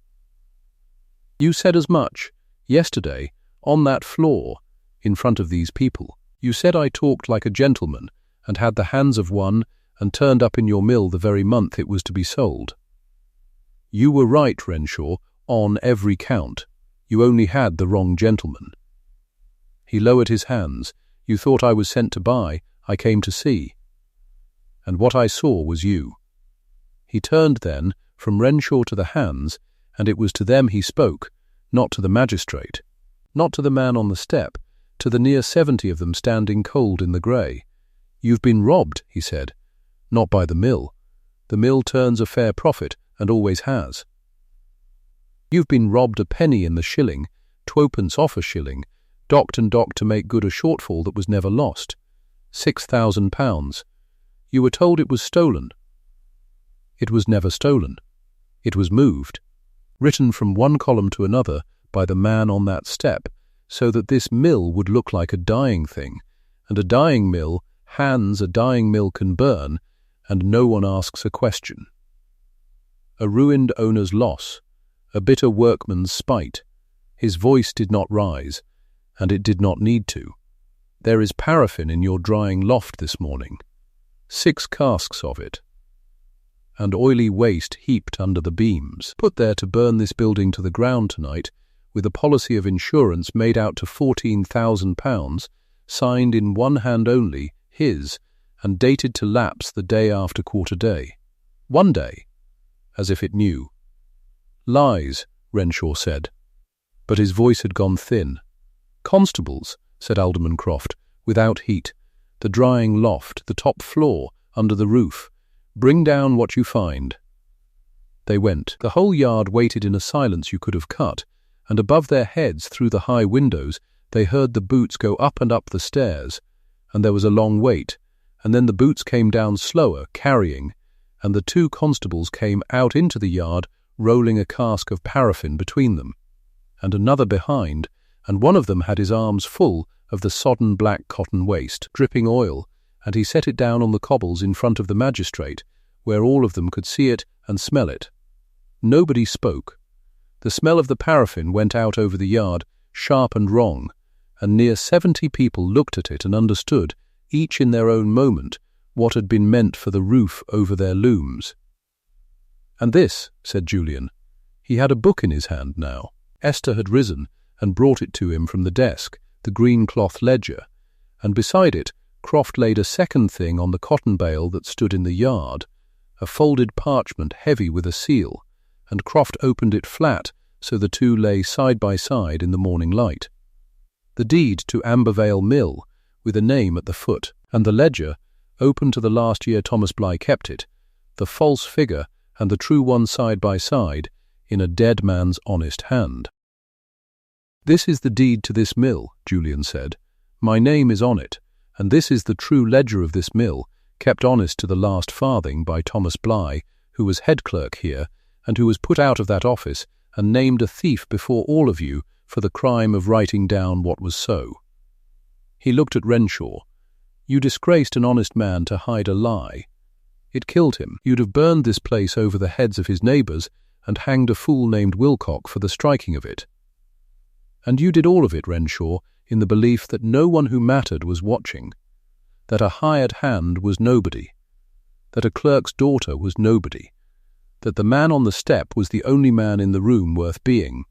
A: "You said as much, yesterday, on that floor, in front of these people. You said I talked like a gentleman, and had the hands of one, and turned up in your mill the very month it was to be sold. You were right, Renshaw, on every count. You only had the wrong gentleman." He lowered his hands. "You thought I was sent to buy, I came to see. And what I saw was you." He turned then from Renshaw to the hands, and it was to them he spoke, not to the magistrate, not to the man on the step, to the near 70 of them standing cold in the grey. "You've been robbed," he said. "Not by the mill. The mill turns a fair profit, and always has. You've been robbed a penny in the shilling, 2pence off a shilling, docked and docked to make good a shortfall that was never lost. £6,000. You were told it was stolen. It was never stolen. It was moved, written from one column to another by the man on that step, so that this mill would look like a dying thing, and a dying mill, hands a dying mill can burn, and no one asks a question. A ruined owner's loss, a bitter workman's spite. His voice did not rise, and it did not need to. There is paraffin in your drying loft this morning, 6 casks of it, and oily waste heaped under the beams, put there to burn this building to the ground tonight, with a policy of insurance made out to £14,000, signed in one hand only, his, and dated to lapse the day after quarter day. One day, as if it knew. "Lies," Renshaw said, but his voice had gone thin. "Constables," said Alderman Croft, without heat, "the drying loft, the top floor, under the roof. Bring down what you find." They went. The whole yard waited in a silence you could have cut, and above their heads, through the high windows, they heard the boots go up and up the stairs, and there was a long wait, and then the boots came down slower, carrying, and the 2 constables came out into the yard, rolling a cask of paraffin between them, and another behind, and one of them had his arms full of the sodden black cotton waste, dripping oil, and he set it down on the cobbles in front of the magistrate, where all of them could see it and smell it. Nobody spoke. The smell of the paraffin went out over the yard, sharp and wrong, and near 70 people looked at it and understood, each in their own moment, what had been meant for the roof over their looms. "And this," said Julian. He had a book in his hand now. Esther had risen and brought it to him from the desk, the green cloth ledger, and beside it Croft laid a second thing on the cotton bale that stood in the yard, a folded parchment heavy with a seal, and Croft opened it flat so the 2 lay side by side in the morning light. The deed to Ambervale Mill, with a name at the foot, and the ledger, open to the last year Thomas Bly kept it, the false figure and the true one side by side, in a dead man's honest hand. "This is the deed to this mill," Julian said. "My name is on it, and this is the true ledger of this mill, kept honest to the last farthing by Thomas Bly, who was head clerk here, and who was put out of that office and named a thief before all of you for the crime of writing down what was so." He looked at Renshaw. "You disgraced an honest man to hide a lie. It killed him. You'd have burned this place over the heads of his neighbours and hanged a fool named Wilcock for the striking of it. And you did all of it, Renshaw, in the belief that no one who mattered was watching, that a hired hand was nobody. that a clerk's daughter was nobody, that the man on the step was the only man in the room worth being.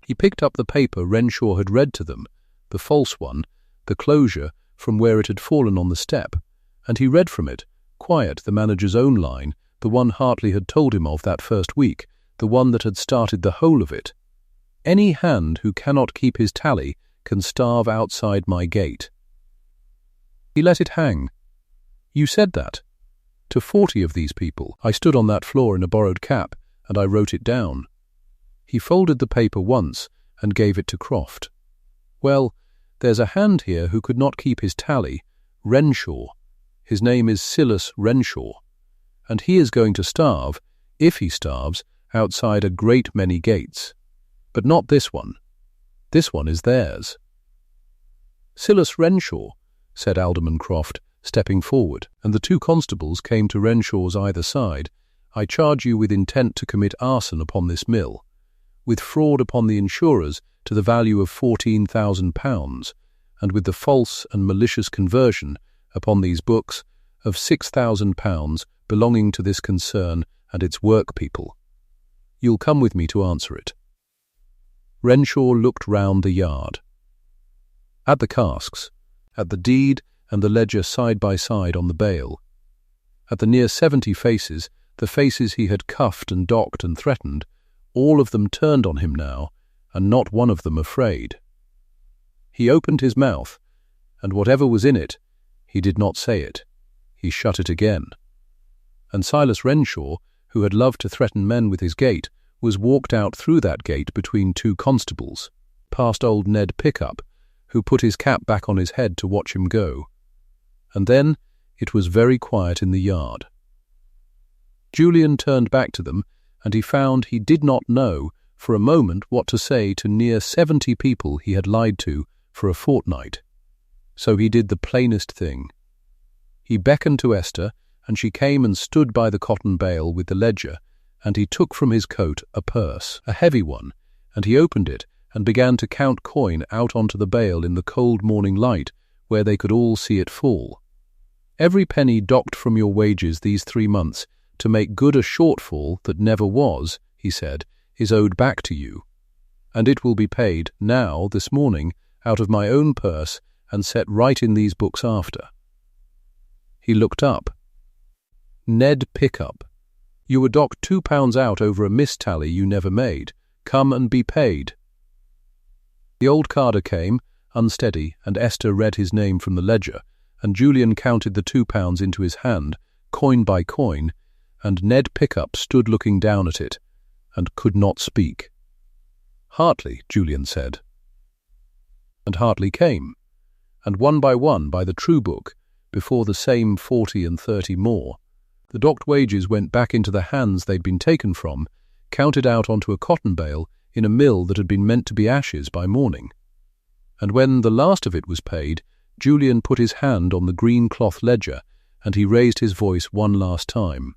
A: He picked up the paper Renshaw had read to them, the false one, the closure from where it had fallen on the step, and he read from it, quiet, the manager's own line, the one Hartley had told him of that first week, the one that had started the whole of it. "Any hand who cannot keep his tally can starve outside my gate." He let it hang. "You said that. To 40 of these people. I stood on that floor in a borrowed cap, and I wrote it down." He folded the paper once and gave it to Croft. "Well, there's a hand here who could not keep his tally, Renshaw. His name is Silas Renshaw, and he is going to starve, if he starves, outside a great many gates. But not this one. This one is theirs." "Silas Renshaw," said Alderman Croft, stepping forward, and the two constables came to Renshaw's either side. "I charge you with intent to commit arson upon this mill, with fraud upon the insurers to the value of £14,000, and with the false and malicious conversion upon these books of £6,000 belonging to this concern and its work people. You'll come with me to answer it." Renshaw looked round the yard. At the casks, at the deed and the ledger side by side on the bail, at the near 70 faces, the faces he had cuffed and docked and threatened, all of them turned on him now, and not one of them afraid. He opened his mouth, and whatever was in it, he did not say it. He shut it again. And Silas Renshaw, who had loved to threaten men with his gate, was walked out through that gate between two constables, past old Ned Pickup, who put his cap back on his head to watch him go. And then it was very quiet in the yard. Julian turned back to them, and he found he did not know for a moment what to say to near 70 people he had lied to for a fortnight. So he did the plainest thing. He beckoned to Esther, and she came and stood by the cotton bale with the ledger, and he took from his coat a purse, a heavy one, and he opened it and began to count coin out onto the bale in the cold morning light where they could all see it fall. "Every penny docked from your wages these 3 months to make good a shortfall that never was," he said, "is owed back to you, and it will be paid now, this morning, out of my own purse and set right in these books after." He looked up. "Ned Pickup, you were docked £2 out over a mistally you never made. Come and be paid." The old carder came, unsteady, and Esther read his name from the ledger, and Julian counted the £2 into his hand, coin by coin, and Ned Pickup stood looking down at it, and could not speak. "Hartley," Julian said. And Hartley came, and one by the true book, before the same 40 and 30 more, the docked wages went back into the hands they'd been taken from, counted out onto a cotton bale in a mill that had been meant to be ashes by morning. And when the last of it was paid, Julian put his hand on the green cloth ledger, and he raised his voice one last time.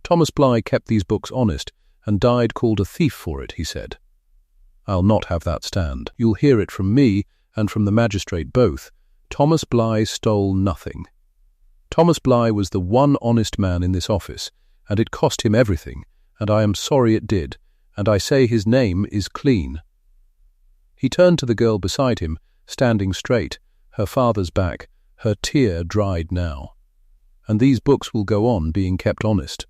A: "Thomas Bly kept these books honest, and died called a thief for it," he said. "I'll not have that stand. You'll hear it from me and from the magistrate both. Thomas Bly stole nothing. Thomas Bly was the one honest man in this office, and it cost him everything, and I am sorry it did, and I say his name is clean." He turned to the girl beside him, standing straight, her father's back, her tear dried now. "And these books will go on being kept honest.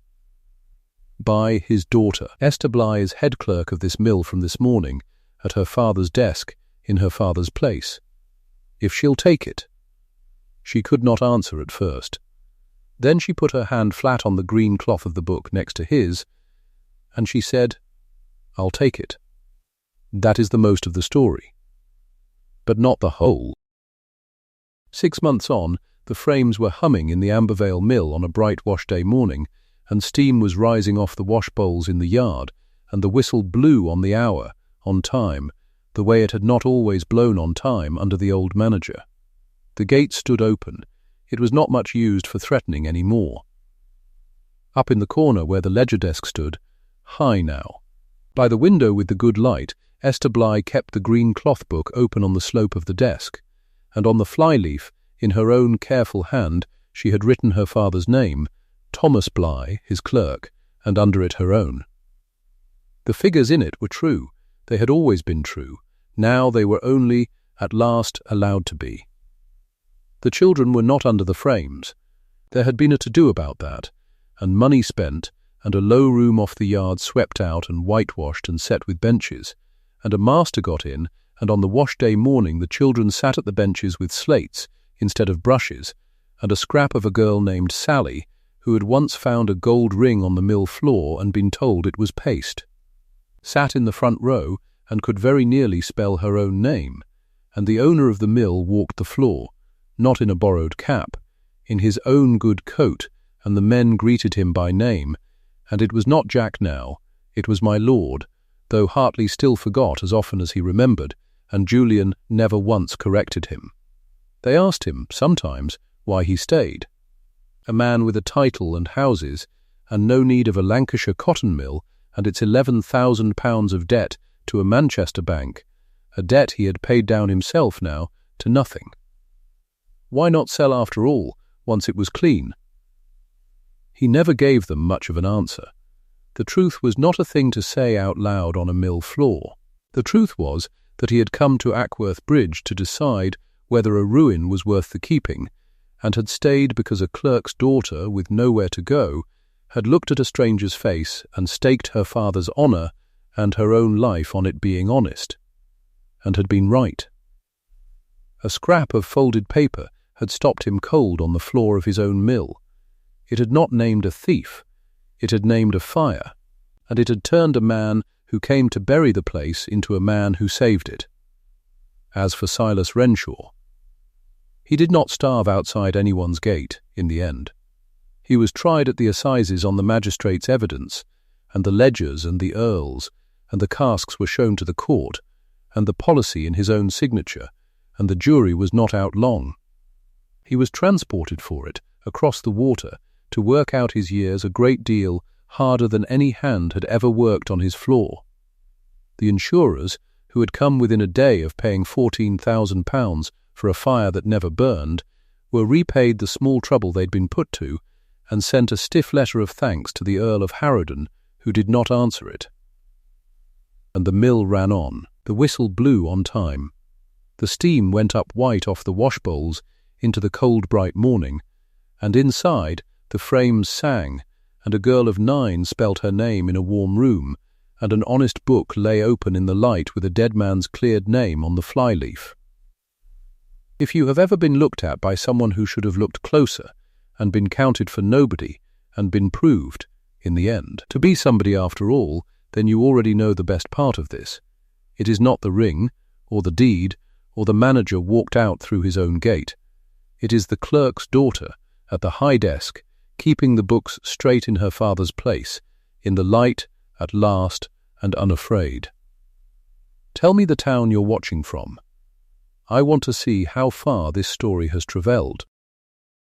A: By his daughter. Esther Bly is head clerk of this mill from this morning, at her father's desk, in her father's place. If she'll take it." She could not answer at first. Then she put her hand flat on the green cloth of the book next to his, and she said, "I'll take it." That is the most of the story. But not the whole. 6 months on, the frames were humming in the Ambervale mill on a bright wash-day morning, and steam was rising off the wash-bowls in the yard, and the whistle blew on the hour, on time, the way it had not always blown on time under the old manager. The gate stood open. It was not much used for threatening any more. Up in the corner where the ledger desk stood, high now, by the window with the good light, Esther Bly kept the green cloth book open on the slope of the desk, and on the fly-leaf, in her own careful hand, she had written her father's name, Thomas Bly, his clerk, and under it her own. The figures in it were true. They had always been true. Now they were only, at last, allowed to be. The children were not under the frames. There had been a to-do about that, and money spent, and a low room off the yard swept out and whitewashed and set with benches, and a master got in, and on the wash-day morning the children sat at the benches with slates instead of brushes, and a scrap of a girl named Sally, who had once found a gold ring on the mill floor and been told it was paste, sat in the front row and could very nearly spell her own name, and the owner of the mill walked the floor, not in a borrowed cap, in his own good coat, and the men greeted him by name, and it was not Jack now, it was my lord, though Hartley still forgot as often as he remembered, and Julian never once corrected him. They asked him, sometimes, why he stayed. A man with a title and houses, and no need of a Lancashire cotton mill and its £11,000 of debt to a Manchester bank, a debt he had paid down himself now to nothing. Why not sell after all, once it was clean? He never gave them much of an answer. The truth was not a thing to say out loud on a mill floor. The truth was that he had come to Ackworth Bridge to decide whether a ruin was worth the keeping, and had stayed because a clerk's daughter, with nowhere to go, had looked at a stranger's face and staked her father's honour and her own life on it being honest, and had been right. A scrap of folded paper had stopped him cold on the floor of his own mill. It had not named a thief, it had named a fire, and it had turned a man who came to bury the place into a man who saved it. As for Silas Renshaw, he did not starve outside anyone's gate in the end. He was tried at the assizes on the magistrate's evidence, and the ledgers and the earls, and the casks were shown to the court, and the policy in his own signature, and the jury was not out long. He was transported for it across the water to work out his years a great deal harder than any hand had ever worked on his floor. The insurers, who had come within a day of paying £14,000 for a fire that never burned, were repaid the small trouble they'd been put to, and sent a stiff letter of thanks to the Earl of Harrowden, who did not answer it. And the mill ran on. The whistle blew on time. The steam went up white off the washbowls into the cold bright morning, and inside the frames sang, and a girl of 9 spelt her name in a warm room, and an honest book lay open in the light with a dead man's cleared name on the fly-leaf. If you have ever been looked at by someone who should have looked closer, and been counted for nobody, and been proved, in the end, to be somebody after all, then you already know the best part of this. It is not the ring, or the deed, or the manager walked out through his own gate. It is the clerk's daughter, at the high desk, keeping the books straight in her father's place, in the light, at last, and unafraid. Tell me the town you're watching from. I want to see how far this story has travelled.